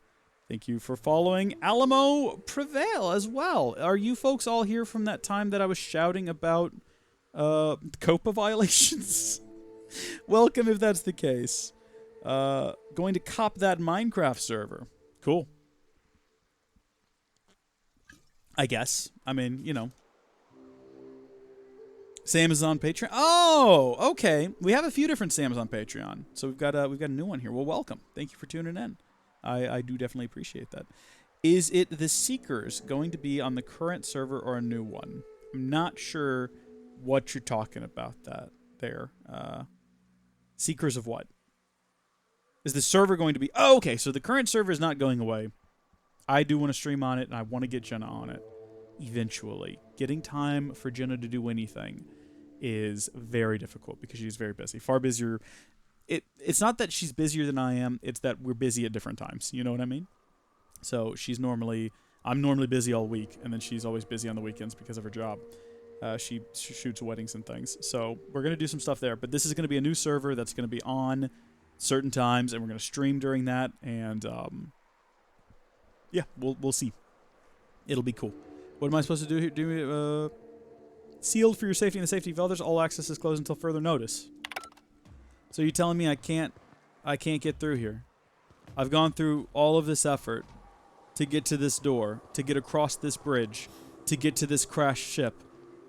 Thank you for following. Alamo Prevail as well. Are you folks all here from that time that I was shouting about COPA violations? Welcome if that's the case. Going to cop that Minecraft server. Cool. I guess. I mean, you know. Sam is on Patreon. Oh, okay. We have a few different Sams on Patreon. So we've got a new one here. Well, welcome. Thank you for tuning in. I do definitely appreciate that. Is it the Seekers going to be on the current server or a new one? I'm not sure what you're talking about there. Seekers of what? Is the server going to be... Oh, okay, so the current server is not going away. I do want to stream on it, and I want to get Jenna on it. Eventually. Getting time for Jenna to do anything is very difficult because she's very busy. Far busier... It's not that she's busier than I am, it's that we're busy at different times. You know what I mean? So I'm normally busy all week, and then she's always busy on the weekends because of her job. She shoots weddings and things. So we're going to do some stuff there. But this is going to be a new server that's going to be on certain times, and we're going to stream during that. And, yeah, we'll see. It'll be cool. What am I supposed to do here? Sealed for your safety and the safety of others. All access is closed until further notice. So you're telling me I can't get through here? I've gone through all of this effort to get to this door, to get across this bridge, to get to this crashed ship.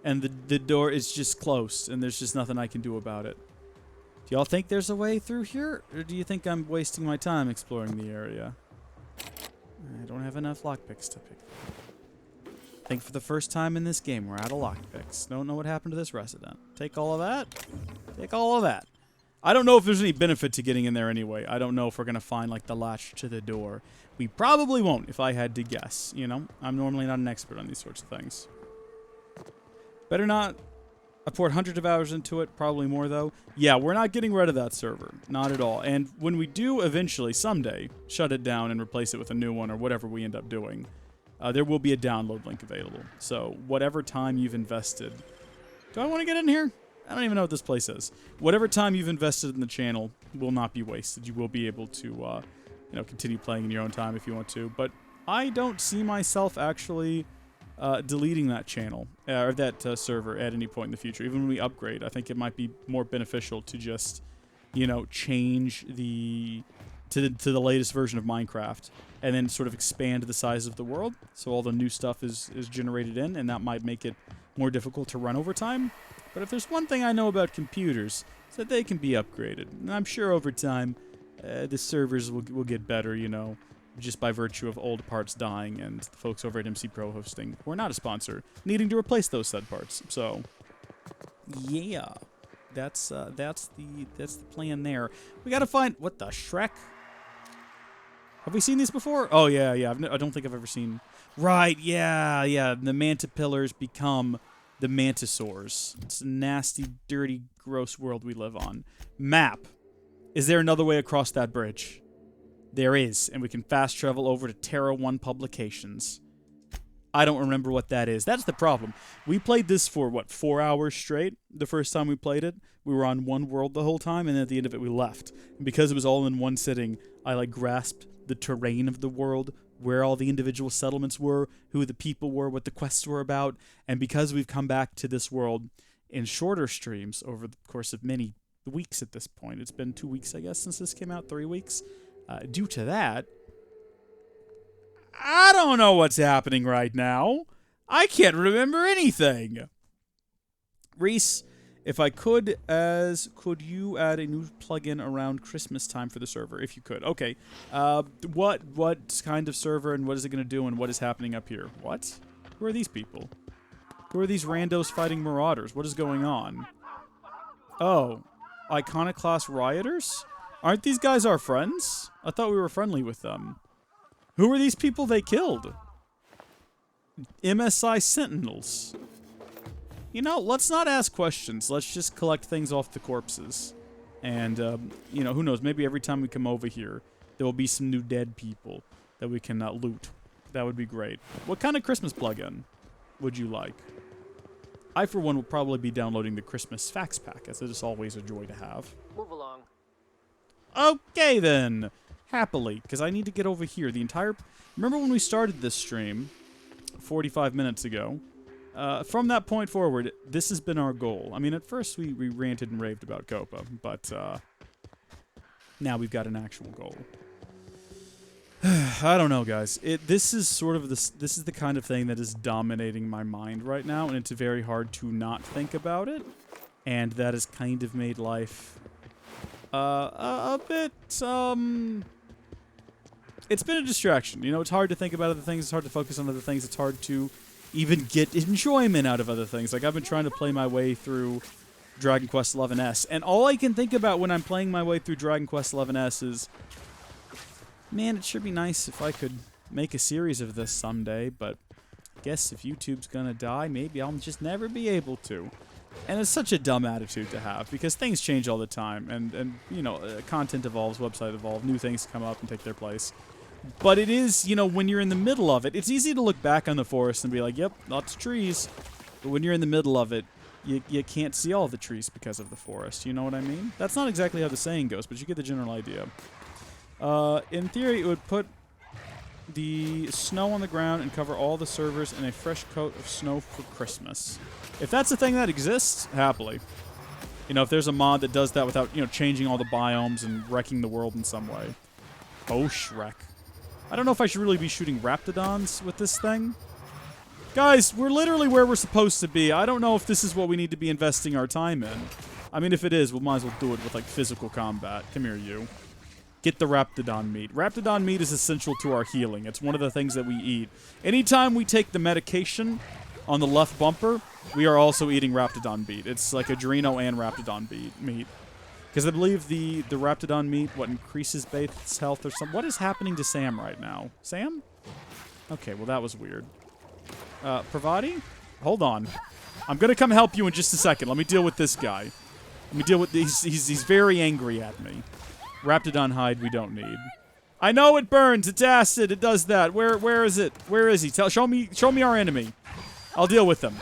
And the door is just closed, and there's just nothing I can do about it. Do y'all think there's a way through here? Or do you think I'm wasting my time exploring the area? I don't have enough lockpicks to pick. I think for the first time in this game, we're out of lockpicks. Don't know what happened to this resident. Take all of that. Take all of that. I don't know if there's any benefit to getting in there anyway. I don't know if we're going to find, like, the latch to the door. We probably won't, if I had to guess. You know? I'm normally not an expert on these sorts of things. Better not. I poured hundreds of hours into it, probably more though. Yeah, we're not getting rid of that server. Not at all. And when we do eventually, someday, shut it down and replace it with a new one or whatever we end up doing, there will be a download link available. So whatever time you've invested... Do I want to get in here? I don't even know what this place is. Whatever time you've invested in the channel will not be wasted. You will be able to, continue playing in your own time if you want to. But I don't see myself actually... deleting that channel or that server at any point in the future. Even when we upgrade, I think it might be more beneficial to just, change to the latest version of Minecraft and then sort of expand the size of the world so all the new stuff is generated in, and that might make it more difficult to run over time. But if there's one thing I know about computers, it's that they can be upgraded. And I'm sure over time the servers will get better, just by virtue of old parts dying and the folks over at MC Pro Hosting, who are not a sponsor, needing to replace those said parts. So, yeah, that's the plan there. We gotta find what the Shrek. Have we seen these before? Oh yeah. I don't think I've ever seen. Right? Yeah. The manta pillars become the mantisaurs. It's a nasty, dirty, gross world we live on. Map. Is there another way across that bridge? There is, and we can fast travel over to Terra 1 Publications. I don't remember what that is. That's the problem. We played this for, what, 4 hours straight the first time we played it? We were on one world the whole time, and then at the end of it we left. And because it was all in one sitting, I, like, grasped the terrain of the world, where all the individual settlements were, who the people were, what the quests were about. And because we've come back to this world in shorter streams over the course of many weeks at this point, it's been 2 weeks, I guess, since this came out, 3 weeks. Due to that, I don't know what's happening right now. I can't remember anything. Reese, if I could you add a new plugin around Christmas time for the server? If you could. Okay. What kind of server and what is it going to do and what is happening up here? What? Who are these people? Who are these randos fighting marauders? What is going on? Oh. Iconoclast rioters? Aren't these guys our friends? I thought we were friendly with them. Who are these people they killed? MSI Sentinels. You know, let's not ask questions. Let's just collect things off the corpses. And, you know, who knows? Maybe every time we come over here, there will be some new dead people that we can loot. That would be great. What kind of Christmas plugin would you like? I, for one, will probably be downloading the Christmas fax pack, as it is always a joy to have.
Move along.
Okay, then. Happily, because I need to get over here. The entire... Remember when we started this stream 45 minutes ago? From that point forward, this has been our goal. I mean, at first we ranted and raved about Copa, but now we've got an actual goal. I don't know, guys. This is sort of this is the kind of thing that is dominating my mind right now, and it's very hard to not think about it. And that has kind of made life a bit it's been a distraction. You know, it's hard to think about other things. It's hard to focus on other things. It's hard to even get enjoyment out of other things. Like, I've been trying to play my way through Dragon Quest XI's, and all I can think about when I'm playing my way through Dragon Quest XI's is, man, it should be nice if I could make a series of this someday, but I guess if YouTube's gonna die, maybe I'll just never be able to. And it's such a dumb attitude to have, because things change all the time, and you know, content evolves, website evolves, new things come up and take their place. But it is, you know, when you're in the middle of it, it's easy to look back on the forest and be like, yep, lots of trees. But when you're in the middle of it, you can't see all the trees because of the forest. You know what I mean? That's not exactly how the saying goes, but you get the general idea. In theory, it would put the snow on the ground and cover all the servers in a fresh coat of snow for Christmas. If that's a thing that exists, happily. You know, if there's a mod that does that without, you know, changing all the biomes and wrecking the world in some way. Oh, Shrek. I don't know if I should really be shooting Raptidons with this thing. Guys, we're literally where we're supposed to be. I don't know if this is what we need to be investing our time in. I mean, if it is, we might as well do it with, like, physical combat. Come here, you. Get the Raptidon meat. Raptidon meat is essential to our healing. It's one of the things that we eat. Anytime we take the medication on the left bumper, we are also eating Raptidon meat. It's like Adreno and Raptidon meat. Because I believe the Raptidon meat, what, increases Baith's health or something. What is happening to Sam right now? Sam? Okay, well, that was weird. Pravati? Hold on. I'm going to come help you in just a second. Let me deal with this guy. Let me deal with... He's very angry at me. Raptidon hide we don't need. I know it burns. It's acid. It does that. Where is it? Where is he? Show me our enemy. I'll deal with him.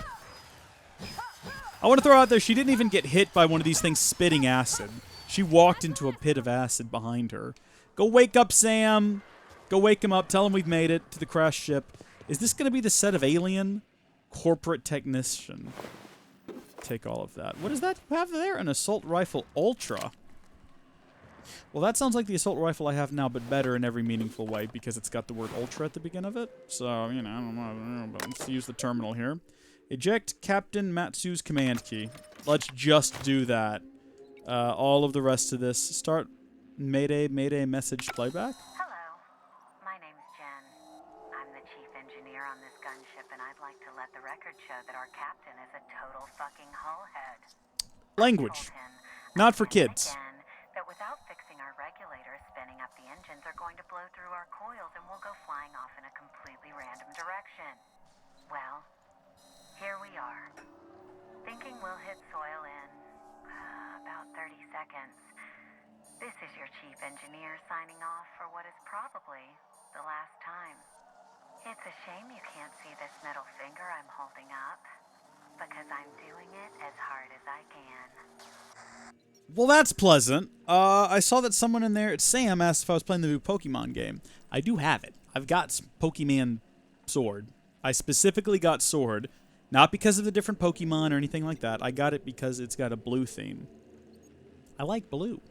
I want to throw out there, she didn't even get hit by one of these things spitting acid. She walked into a pit of acid behind her. Go wake up Sam. Go wake him up. Tell him we've made it to the crash ship. Is this going to be the set of Alien? Corporate Technician. Take all of that. What is that you have there? An Assault Rifle Ultra. Well, that sounds like the assault rifle I have now, but better in every meaningful way, because it's got the word ultra at the beginning of it. So, you know, I don't know, but let's use the terminal here. Eject Captain Matsu's command key. Let's just do that. All of the rest of this. Start Mayday message playback.
Hello, my name's Jen. I'm the chief engineer on this gunship, and I'd like to let the record show that our captain is a total fucking hullhead.
Language. Not for kids.
That without fixing our regulators, spinning up the engines are going to blow through our coils and we'll go flying off in a completely random direction. Well, here we are. Thinking we'll hit soil in about 30 seconds. This is your chief engineer signing off for what is probably the last time. It's a shame you can't see this middle finger I'm holding up, because I'm doing it as hard as I can.
Well, that's pleasant. I saw that someone in there, Sam, asked if I was playing the new Pokemon game. I do have it. I've got Pokemon Sword. I specifically got Sword, not because of the different Pokemon or anything like that. I got it because it's got a blue theme. I like blue.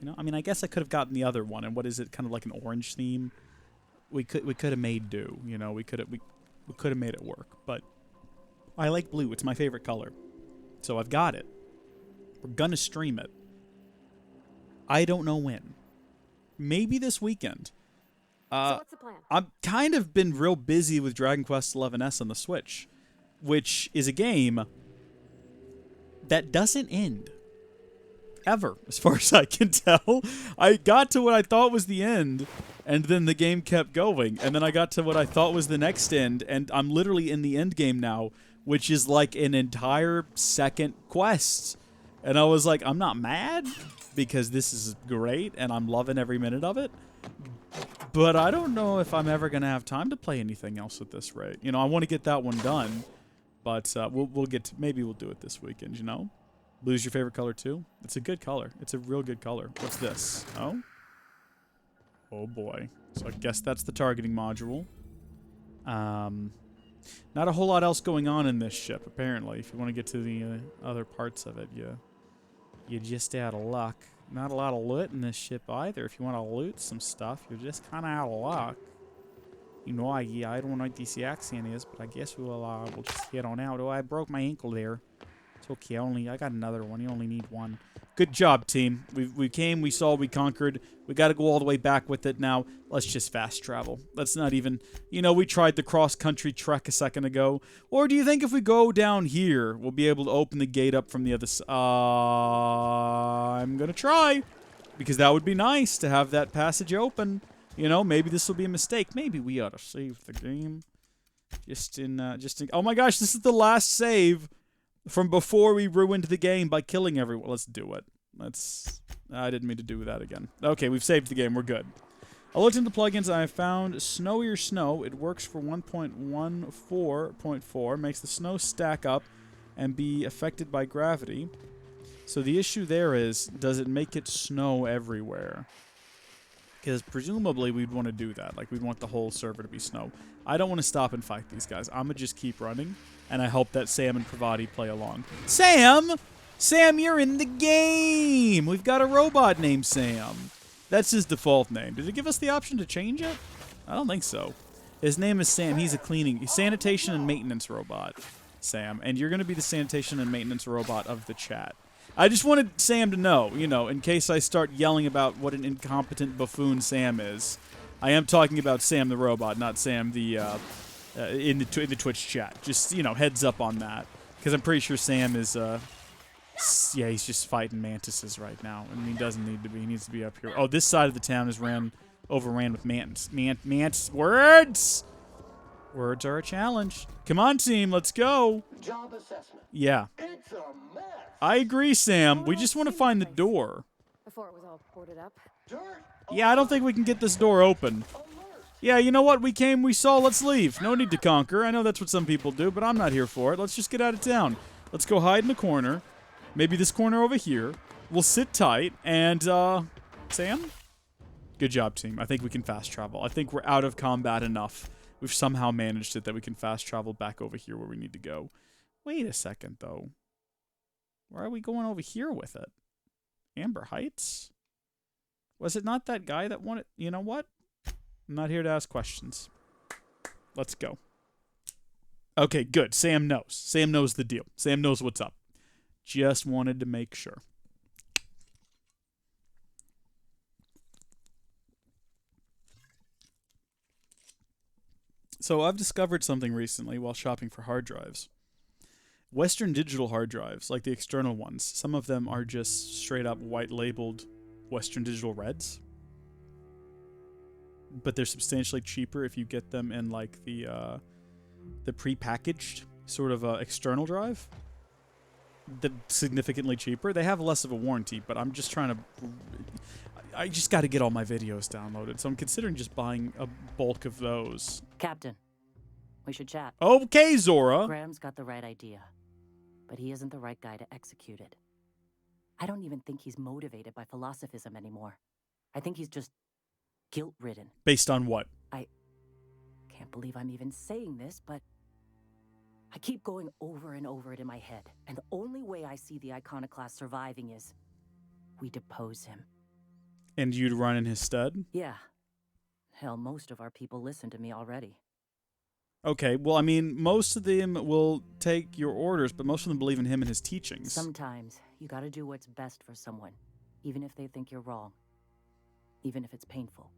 You know, I mean, I guess I could have gotten the other one. And what is it? Kind of like an orange theme. We could have made do. You know, we could have made it work. But I like blue. It's my favorite color. So I've got it. We're gonna stream it. I don't know when. Maybe this weekend.
So what's the plan?
I've kind of been real busy with Dragon Quest XI's on the Switch, which is a game that doesn't end. Ever, as far as I can tell. I got to what I thought was the end, and then the game kept going, and then I got to what I thought was the next end, and I'm literally in the end game now, which is like an entire second quest. And I was like, I'm not mad, because this is great, and I'm loving every minute of it. But I don't know if I'm ever going to have time to play anything else at this rate. You know, I want to get that one done, but we'll get to, maybe we'll do it this weekend, you know? Blue's your favorite color, too? It's a good color. It's a real good color. What's this? Oh? Oh, boy. So I guess that's the targeting module. Not a whole lot else going on in this ship, apparently. If you want to get to the other parts of it, you're just out of luck. Not a lot of loot in this ship either. If you want to loot some stuff, you're just kind of out of luck. You know, I don't know what this accent is, but I guess we'll just head on out. Oh, I broke my ankle there. It's okay. I got another one. You only need one. Good job, team. We came, we saw, we conquered. We got to go all the way back with it now. Let's just fast travel. Let's not even... You know, we tried the cross-country trek a second ago. Or do you think if we go down here, we'll be able to open the gate up from the other side? I'm going to try. Because that would be nice to have that passage open. You know, maybe this will be a mistake. Maybe we ought to save the game. Just in... Oh my gosh, this is the last save from before we ruined the game by killing everyone. Let's do it. I didn't mean to do that again. Okay, we've saved the game. We're good. I looked into plugins and I found Snowier Snow. It works for 1.14.4. Makes the snow stack up and be affected by gravity. So the issue there is, does it make it snow everywhere? Because presumably we'd want to do that. Like, we'd want the whole server to be snow. I don't want to stop and fight these guys. I'm going to just keep running. And I hope that Sam and Pravati play along. Sam! Sam, you're in the game! We've got a robot named Sam. That's his default name. Did it give us the option to change it? I don't think so. His name is Sam. He's a sanitation and maintenance robot, Sam. And you're going to be the sanitation and maintenance robot of the chat. I just wanted Sam to know, you know, in case I start yelling about what an incompetent buffoon Sam is. I am talking about Sam the robot, not Sam the... in the Twitch chat. Just, you know, heads up on that. Because I'm pretty sure Sam is, yeah, he's just fighting mantises right now. And he doesn't need to be. He needs to be up here. Oh, this side of the town is overran with mantis. Words! Words are a challenge. Come on, team, let's go.
Job assessment.
Yeah.
It's a mess.
I agree, Sam. We just want to find the door.
Before it was all boarded up.
Dirt.
Yeah, I don't think we can get this door open.
Alert.
Yeah, you know what? We came, we saw, let's leave. No need to conquer. I know that's what some people do, but I'm not here for it. Let's just get out of town. Let's go hide in a corner. Maybe this corner over here. We'll sit tight, and, Sam? Good job, team. I think we can fast travel. I think we're out of combat enough. We've somehow managed it that we can fast travel back over here where we need to go. Wait a second, though. Why are we going over here with it? Amber Heights? Was it not that guy that wanted... You know what? I'm not here to ask questions. Let's go. Okay, good. Sam knows. Sam knows the deal. Sam knows what's up. Just wanted to make sure. So I've discovered something recently while shopping for hard drives. Western Digital hard drives, like the external ones, some of them are just straight up white labeled Western Digital Reds. But they're substantially cheaper if you get them in like the pre-packaged sort of external drive. They're significantly cheaper. They have less of a warranty, but I'm just trying to... I just got to get all my videos downloaded, so I'm considering just buying a bulk of those.
Captain, we should chat.
Okay, Zora.
Graham's got the right idea, but he isn't the right guy to execute it. I don't even think he's motivated by philosophism anymore. I think he's just guilt-ridden.
Based on what?
I can't believe I'm even saying this, but I keep going over and over it in my head, and the only way I see the Iconoclast surviving is we depose him.
And you'd run in his stead?
Yeah. Hell, most of our people listen to me already.
Okay, well, I mean, most of them will take your orders, but most of them believe in him and his teachings.
Sometimes you gotta do what's best for someone, even if they think you're wrong. Even if it's painful.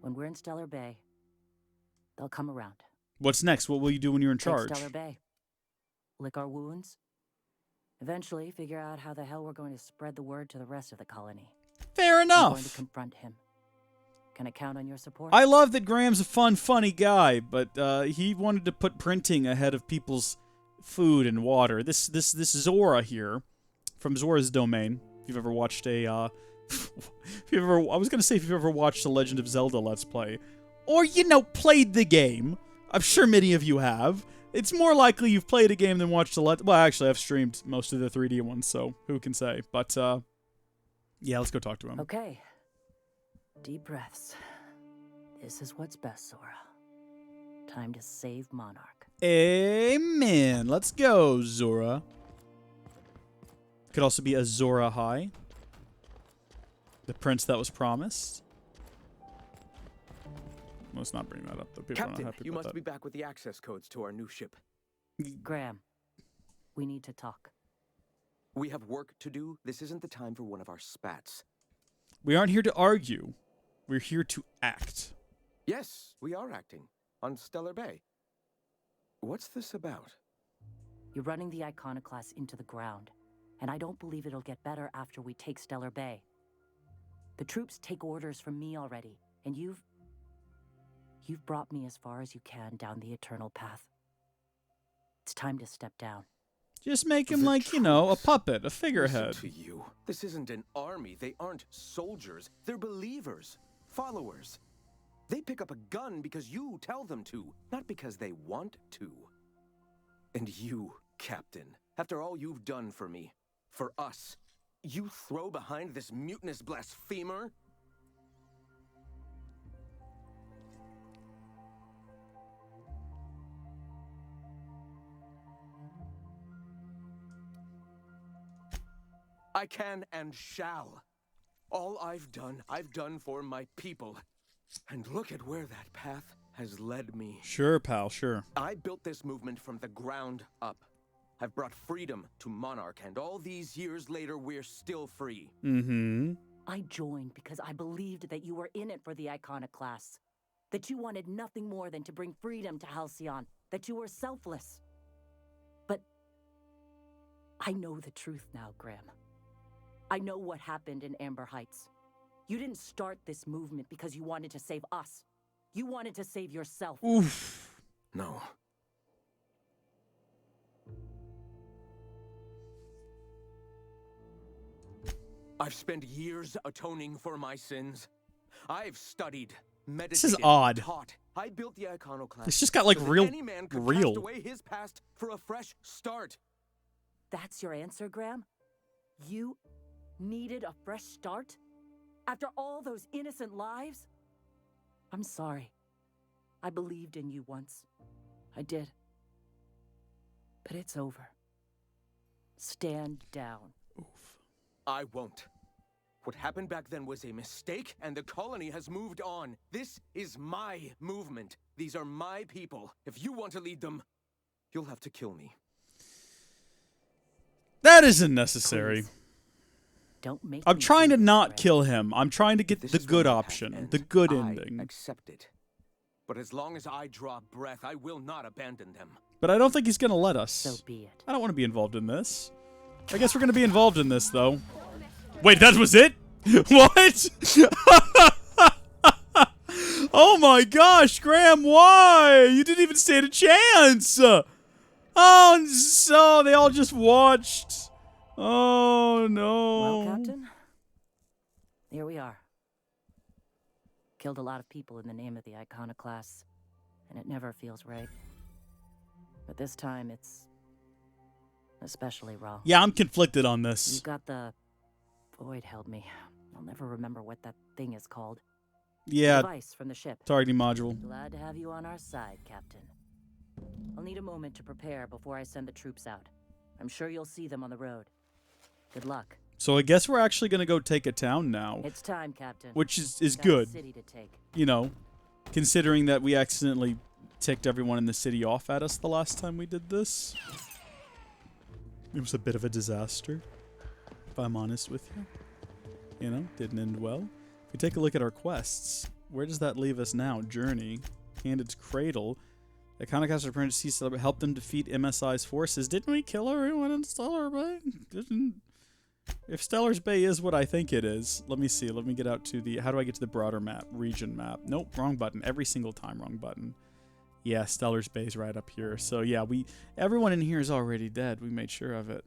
When we're in Stellar Bay, they'll come around.
What's next? What will you do when you're in charge?
Take Stellar Bay. Lick our wounds. Eventually, figure out how the hell we're going to spread the word to the rest of the colony.
Fair
I'm going to
enough.
confront him. Can I count on your support?
I love that Graham's a fun, funny guy, but he wanted to put printing ahead of people's food and water. This Zora here, from Zora's Domain. If you've ever watched a, if you've ever watched The Legend of Zelda Let's Play, or played the game. I'm sure many of you have. It's more likely you've played a game than watched well, actually, I've streamed most of the 3D ones, so who can say? But yeah, let's go talk to him.
Okay. Deep breaths. This is what's best, Zora. Time to save Monarch.
Amen. Let's go, Zora. Could also be a Zora High. The prince that was promised. Let's not bring that up, though. People are
Captain,
not happy
you
about
must
that.
be back with the access codes to our new ship.
Graham, we need to talk.
We have work to do. This isn't the time for one of our spats.
We aren't here to argue. We're here to act.
Yes, we are acting. On Stellar Bay. What's this about?
You're running the Iconoclast into the ground, and I don't believe it'll get better after we take Stellar Bay. The troops take orders from me already, and you've brought me as far as you can down the eternal path. It's time to step down.
Just make him like, a puppet, a figurehead.
Listen to you. This isn't an army. They aren't soldiers. They're believers. Followers. They pick up a gun because you tell them to, not because they want to. And you, Captain, after all you've done for me, for us, you throw behind this mutinous blasphemer? I can and shall. All I've done for my people. And look at where that path has led me.
Sure, pal, sure.
I built this movement from the ground up. I've brought freedom to Monarch, and all these years later, we're still free.
Mm-hmm.
I joined because I believed that you were in it for the Iconoclasts. That you wanted nothing more than to bring freedom to Halcyon. That you were selfless. But I know the truth now, Graham. I know what happened in Amber Heights. You didn't start this movement because you wanted to save us. You wanted to save yourself.
Oof.
No. I've spent years atoning for my sins. I've studied, meditated,
This is odd.
taught. I built the Iconoclast.
It's just got, like,
so that
real-
any man could
real.
cast away his past for a fresh start.
That's your answer, Graham? You needed a fresh start? After all those innocent lives? I'm sorry. I believed in you once. I did. But it's over. Stand down.
I won't. What happened back then was a mistake, and the colony has moved on. This is my movement. These are my people. If you want to lead them, you'll have to kill me.
That isn't necessary.
Please. Don't make
I'm
me
trying
do
to
this,
not
Graham.
kill him. I'm trying to get
This
the
is
good
where the path
option,
ends.
the good
I
ending.
accept it. But as long as I draw breath, I will not abandon them.
But I don't think he's going to let us.
So be it.
I don't want to be involved in this. I guess we're going to be involved in this, though. Wait, that was it? What? Oh my gosh, Graham, why? You didn't even stand a chance. Oh, and so they all just watched. Oh, no.
Well, Captain, here we are. Killed a lot of people in the name of the iconoclasts, and it never feels right. But this time, it's especially raw.
Yeah, I'm conflicted on
You
this.
got the... Void held me. I'll never remember what that thing is called.
Yeah,
Device from the ship.
targeting module.
Glad to have you on our side, Captain. I'll need a moment to prepare before I send the troops out. I'm sure you'll see them on the road. Good luck.
So I guess we're actually going to go take a town now,
It's time, Captain.
which is
Got a
good,
city to take.
you know, considering that we accidentally ticked everyone in the city off at us the last time we did this. It was a bit of a disaster, if I'm honest with you. You know, didn't end well. If we take a look at our quests, where does that leave us now? Journey, Candid's Cradle. The Iconoclaster apprentice helped them defeat MSI's forces. Didn't we kill everyone in Stellar Bay? If Stellar's Bay is what I think it is, let me see. Let me get out to the... How do I get to the broader map? Region map. Nope, wrong button. Every single time, wrong button. Yeah, Stellar's Bay's right up here. So yeah, everyone in here is already dead. We made sure of it.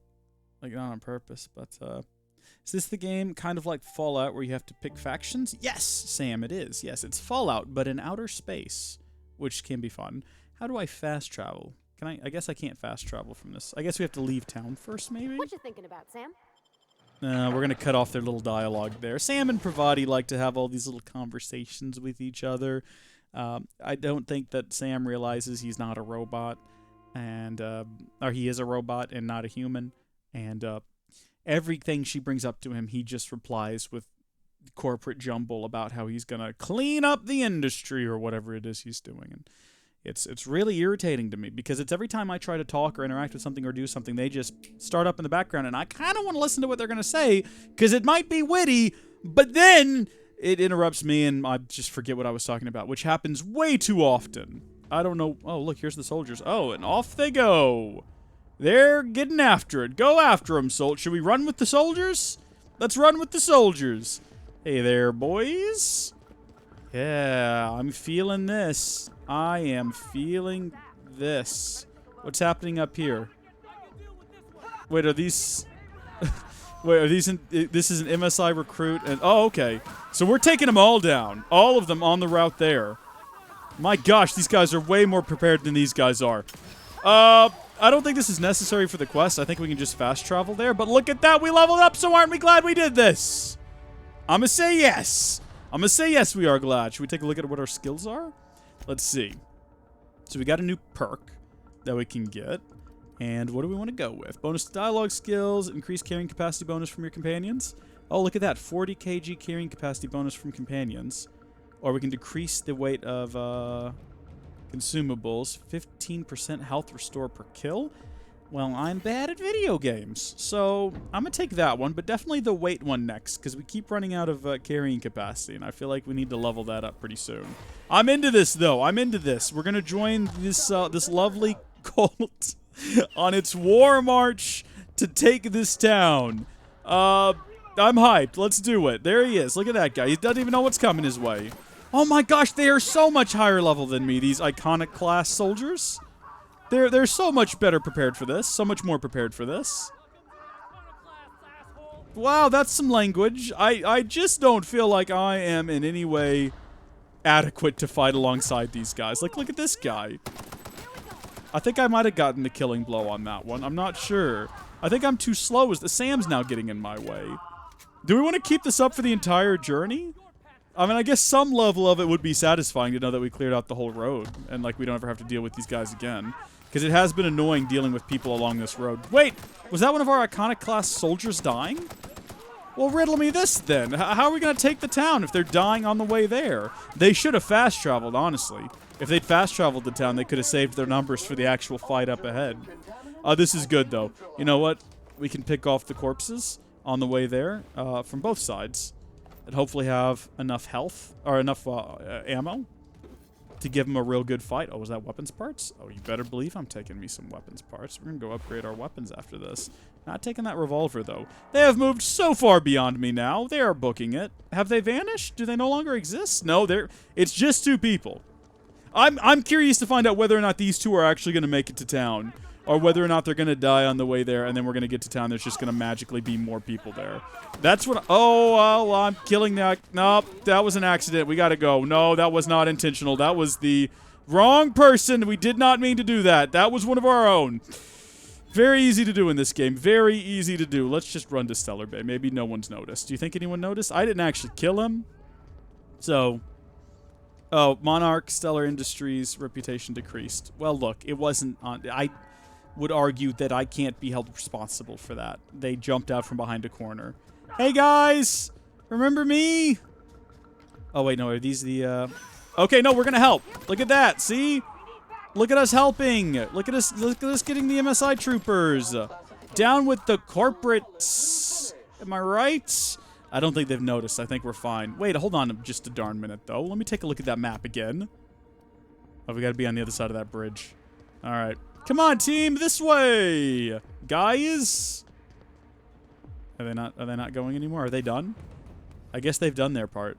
Like, not on purpose, but... Is this the game kind of like Fallout where you have to pick factions? Yes, Sam, it is. Yes, it's Fallout, but in outer space, which can be fun. How do I fast travel? Can I guess I can't fast travel from this. I guess we have to leave town first, maybe?
What you thinking about, Sam?
We're going to cut off their little dialogue there. Sam and Pravati like to have all these little conversations with each other. I don't think that Sam realizes he's not a robot, or he is a robot and not a human. And everything she brings up to him, he just replies with corporate jumble about how he's going to clean up the industry or whatever it is he's doing. And it's really irritating to me because it's every time I try to talk or interact with something or do something, they just start up in the background, and I kind of want to listen to what they're going to say because it might be witty, but then it interrupts me and I just forget what I was talking about, which happens way too often. I don't know. Oh, look, here's the soldiers. Oh, and off they go. They're getting after it. Go after them, Should we run with the soldiers? Let's run with the soldiers. Hey there, boys. Yeah, I'm feeling this. I am feeling this. What's happening up here? Wait, are these... Wait, are these... This is an MSI recruit and... Oh, okay. So we're taking them all down. All of them on the route there. My gosh, these guys are way more prepared than these guys are. I don't think this is necessary for the quest. I think we can just fast travel there. But look at that. We leveled up, so aren't we glad we did this? I'm going to say yes. I'm going to say yes, we are glad. Should we take a look at what our skills are? Let's see. So we got a new perk that we can get. And what do we want to go with? Bonus to dialogue skills, increased carrying capacity bonus from your companions. Oh, look at that. 40 kg carrying capacity bonus from companions. Or we can decrease the weight of consumables. 15% health restore per kill. Well, I'm bad at video games, so I'm going to take that one, but definitely the weight one next, because we keep running out of carrying capacity, and I feel like we need to level that up pretty soon. I'm into this, though. I'm into this. We're going to join this this lovely cult on its war march to take this town. I'm hyped. Let's do it. There he is. Look at that guy. He doesn't even know what's coming his way. Oh my gosh, they are so much higher level than me, these iconic class soldiers. They're so much better prepared for this. So much more prepared for this. Wow, that's some language. I just don't feel like I am in any way adequate to fight alongside these guys. Like, look at this guy. I think I might have gotten the killing blow on that one. I'm not sure. I think I'm too slow as the Sam's now getting in my way. Do we want to keep this up for the entire journey? I mean, I guess some level of it would be satisfying to know that we cleared out the whole road and, like, we don't ever have to deal with these guys again. Because it has been annoying dealing with people along this road. Wait, was that one of our iconic class soldiers dying? Well, riddle me this, then. How are we going to take the town if they're dying on the way there? They should have fast traveled, honestly. If they'd fast traveled the town, they could have saved their numbers for the actual fight up ahead. This is good, though. You know what? We can pick off the corpses on the way there from both sides. And hopefully have enough health, or enough ammo to give them a real good fight. Oh, was that weapons parts? Oh, you better believe I'm taking me some weapons parts. We're going to go upgrade our weapons after this. Not taking that revolver, though. They have moved so far beyond me now. They are booking it. Have they vanished? Do they no longer exist? No, it's just two people. I'm curious to find out whether or not these two are actually going to make it to town. or whether or not they're going to die on the way there, and then we're going to get to town. There's just going to magically be more people there. That's what... Oh, I'm killing that. Nope, that was an accident. We got to go. No, that was not intentional. That was the wrong person. We did not mean to do that. That was one of our own. Very easy to do in this game. Very easy to do. Let's just run to Stellar Bay. Maybe no one's noticed. Do you think anyone noticed? I didn't actually kill him. So... Oh, Monarch, Stellar Industries, reputation decreased. Well, look, it wasn't on... I would argue that I can't be held responsible for that. They jumped out from behind a corner. Hey, guys! Remember me? Oh, wait, no, are these the... Okay, no, we're gonna help. Look at that, see? Look at us helping. Look at us getting the MSI troopers. Down with the corporates. Am I right? I don't think they've noticed. I think we're fine. Wait, hold on just a darn minute, though. Let me take a look at that map again. Oh, we gotta be on the other side of that bridge. All right. Come on, team, this way. Guys. Are they not going anymore? Are they done? I guess they've done their part.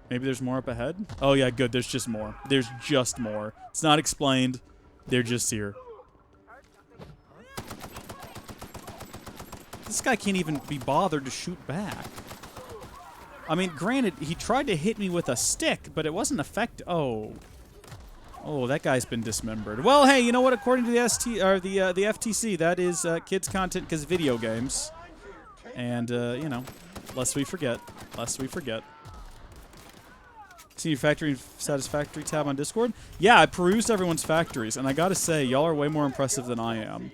Maybe there's more up ahead? Oh, yeah, good. There's just more. There's just more. It's not explained. They're just here. This guy can't even be bothered to shoot back. I mean, granted, he tried to hit me with a stick, but it wasn't effective. Oh. Oh, that guy's been dismembered. Well, hey, you know what? According to the the FTC, that is kids' content because video games. And, you know, lest we forget. Lest we forget. See your factory and satisfactory tab on Discord? Yeah, I perused everyone's factories, and I gotta say, y'all are way more impressive than I am.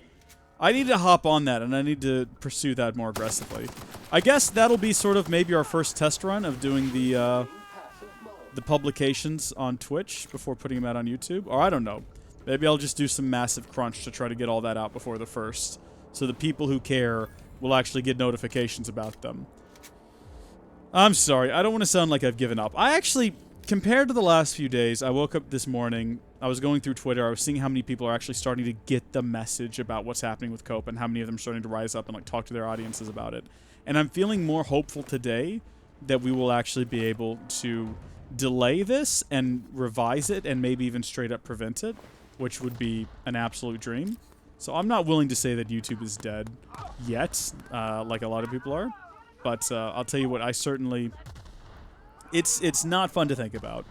I need to hop on that, and I need to pursue that more aggressively. I guess that'll be sort of maybe our first test run of doing the publications on Twitch before putting them out on YouTube. Or I don't know. Maybe I'll just do some massive crunch to try to get all that out before the first. So the people who care will actually get notifications about them. I'm sorry. I don't want to sound like I've given up. I actually... Compared to the last few days, I woke up this morning, I was going through Twitter, I was seeing how many people are actually starting to get the message about what's happening with Cope and how many of them are starting to rise up and like talk to their audiences about it. And I'm feeling more hopeful today that we will actually be able to delay this and revise it and maybe even straight up prevent it, which would be an absolute dream. So I'm not willing to say that YouTube is dead yet, like a lot of people are. But I'll tell you what, I certainly... It's not fun to think about.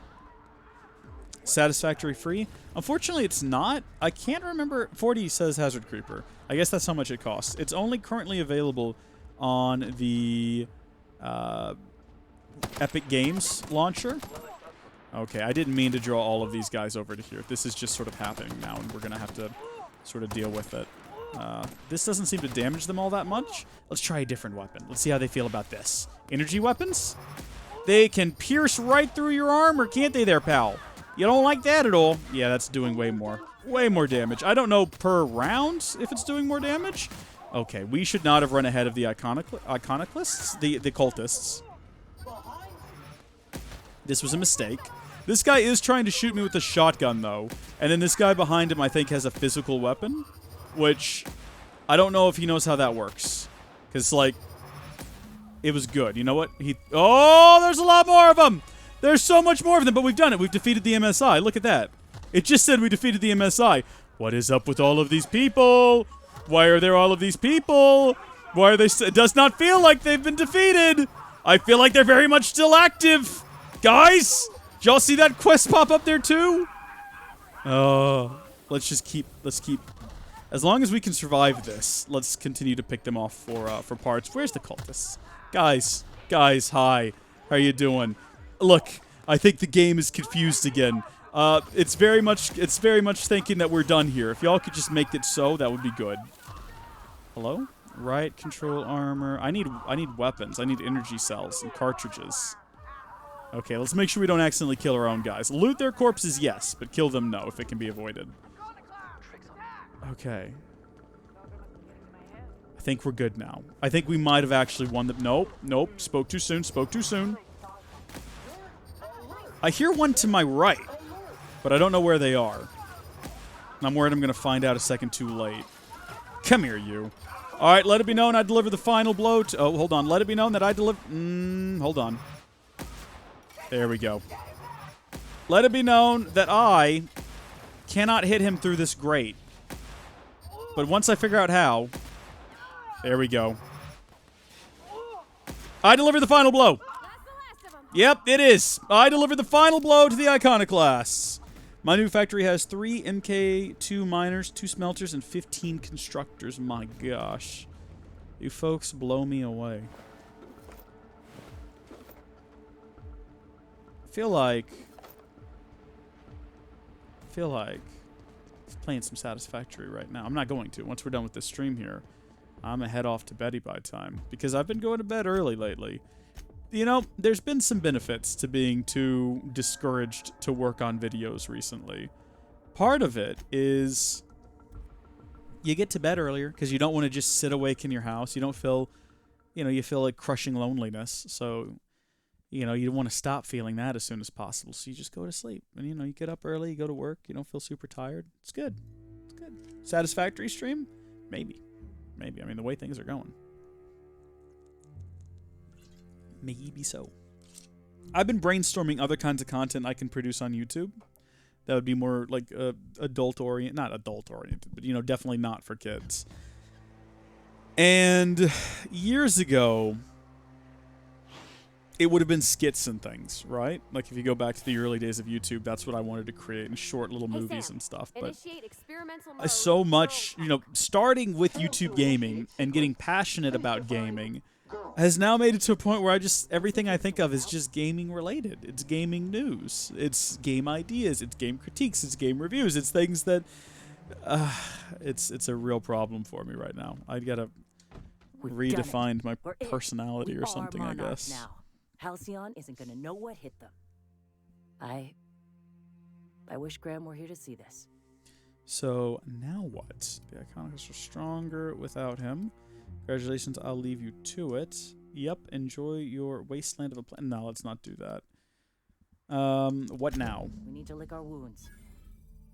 Satisfactory free? Unfortunately, it's not. I can't remember. 40 says Hazard Creeper. I guess that's how much it costs. It's only currently available on the Epic Games launcher. Okay, I didn't mean to draw all of these guys over to here. This is just sort of happening now, and we're going to have to sort of deal with it. This doesn't seem to damage them all that much. Let's try a different weapon. Let's see how they feel about this. Energy weapons? They can pierce right through your armor, can't they there, pal? You don't like that at all? Yeah, that's doing way more. Way more damage. I don't know per round if it's doing more damage. Okay, we should not have run ahead of the iconoclasts, the cultists. This was a mistake. This guy is trying to shoot me with a shotgun, though. And then this guy behind him, I think, has a physical weapon. Which, I don't know if he knows how that works. Because, like... It was good. You know what? Oh, there's a lot more of them! There's so much more of them, but we've done it. We've defeated the MSI. Look at that. It just said we defeated the MSI. What is up with all of these people? Why are there all of these people? Why are they... It does not feel like they've been defeated. I feel like they're very much still active. Guys, did y'all see that quest pop up there too? Oh, let's keep... As long as we can survive this, let's continue to pick them off for parts. Where's the cultists? Guys, hi. How are you doing? Look, I think the game is confused again. It's very much thinking that we're done here. If y'all could just make it so, that would be good. Hello? Riot control armor. I need weapons. I need energy cells and cartridges. Okay, let's make sure we don't accidentally kill our own guys. Loot their corpses, yes, but kill them, no, if it can be avoided. Okay. I think we're good now. I think we might have actually won the... Nope. Spoke too soon. I hear one to my right, but I don't know where they are. And I'm worried I'm going to find out a second too late. Come here, you. All right, let it be known I deliver the final blow to... Oh, hold on. Let it be known that I deliver... hold on. There we go. Let it be known that I cannot hit him through this grate. But once I figure out how, there we go. I deliver the final blow. Yep, it is. I deliver the final blow to the Iconoclasts. My new factory has 3 MK2 miners, 2 smelters, and 15 constructors. My gosh. You folks blow me away. I feel like playing some Satisfactory right now. I'm not going to. Once we're done with this stream here, I'm gonna head off to beddy by time because I've been going to bed early lately. You know, there's been some benefits to being too discouraged to work on videos recently. Part of it is you get to bed earlier because you don't want to just sit awake in your house. You don't feel, you feel like crushing loneliness. So, you want to stop feeling that as soon as possible. So you just go to sleep. And, you get up early, you go to work. You don't feel super tired. It's good. It's good. Satisfactory stream? Maybe. Maybe. I mean, the way things are going. Maybe so. I've been brainstorming other kinds of content I can produce on YouTube. That would be more like adult-oriented. Not adult-oriented, but, definitely not for kids. And years ago, it would have been skits and things, right? Like, if you go back to the early days of YouTube, that's what I wanted to create, in short little movies and stuff. But so much, starting with YouTube gaming and getting passionate about gaming has now made it to a point where everything I think of is just gaming related. It's gaming news. It's game ideas. It's game critiques. It's game reviews. It's things that, it's a real problem for me right now. I gotta redefine my personality or something, I guess.
Now. Halcyon isn't gonna know what hit them. I wish Graham were here to see this.
So, now what? The Iconiclasts are stronger without him. Congratulations, I'll leave you to it. Yep, enjoy your wasteland of a planet. No, let's not do that. What now?
We need to lick our wounds.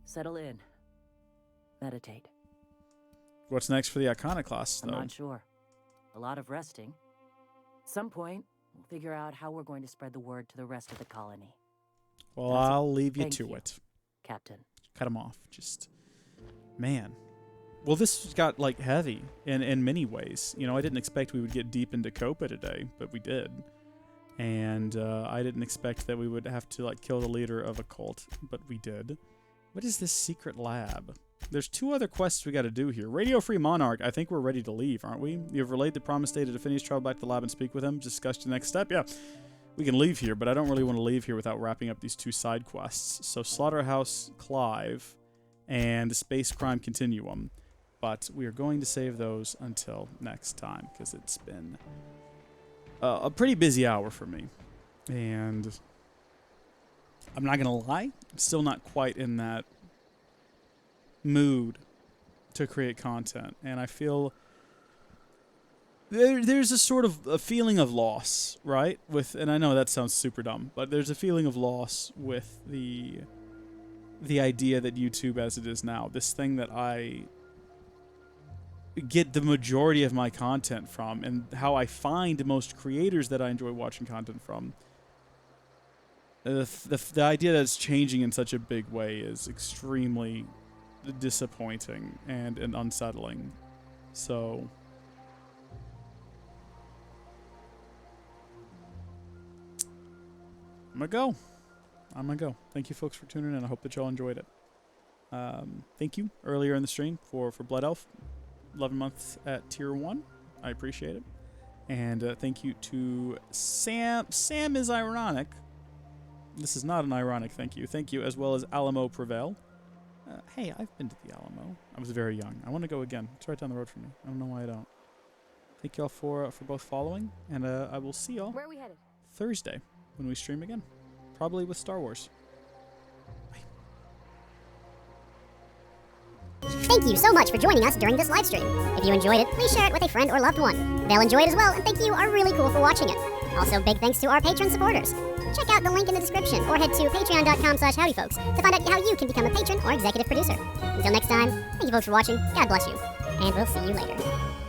Settle in. Meditate.
What's next for the Iconoclasts, though?
I'm not sure. A lot of resting. At some point, we'll figure out how we're going to spread the word to the rest of the colony.
Well, I'll leave you to it.
Captain.
Cut him off. Just... Man. Well, this got, heavy in many ways. I didn't expect we would get deep into Copa today, but we did. And I didn't expect that we would have to, kill the leader of a cult, but we did. What is this secret lab? There's 2 other quests we got to do here. Radio Free Monarch, I think we're ready to leave, aren't we? You have relayed the promised data to Fifties. Travel back to the lab and speak with him. Discuss the next step. Yeah, we can leave here, but I don't really want to leave here without wrapping up these 2 side quests. So Slaughterhouse Clive and the Space Crime Continuum. But we are going to save those until next time, because it's been a pretty busy hour for me. And I'm not going to lie, I'm still not quite in that mood to create content. And I feel there's a sort of a feeling of loss, right? And I know that sounds super dumb, but there's a feeling of loss with the idea that YouTube as it is now, this thing that I get the majority of my content from, and how I find most creators that I enjoy watching content from. The idea that it's changing in such a big way is extremely disappointing and unsettling. So I'm gonna go. Thank you folks for tuning in. I hope that y'all enjoyed it. Thank you earlier in the stream for Blood Elf. 11 months at tier 1. I appreciate it. And thank you to Sam. Sam is ironic. This is not an ironic thank you. Thank you, as well as Alamo Prevail. Hey, I've been to the Alamo. I was very young. I want to go again. It's right down the road from me. I don't know why I don't. Thank y'all for both following. And I will see y'all
Where are we headed?
Thursday when we stream again. Probably with Star Wars.
Thank you so much for joining us during this live stream. If you enjoyed it, please share it with a friend or loved one. They'll enjoy it as well, and thank you are really cool for watching it. Also, big thanks to our patron supporters. Check out the link in the description or head to patreon.com/howdyfolks to find out how you can become a patron or executive producer. Until next time, thank you folks for watching, God bless you, and we'll see you later.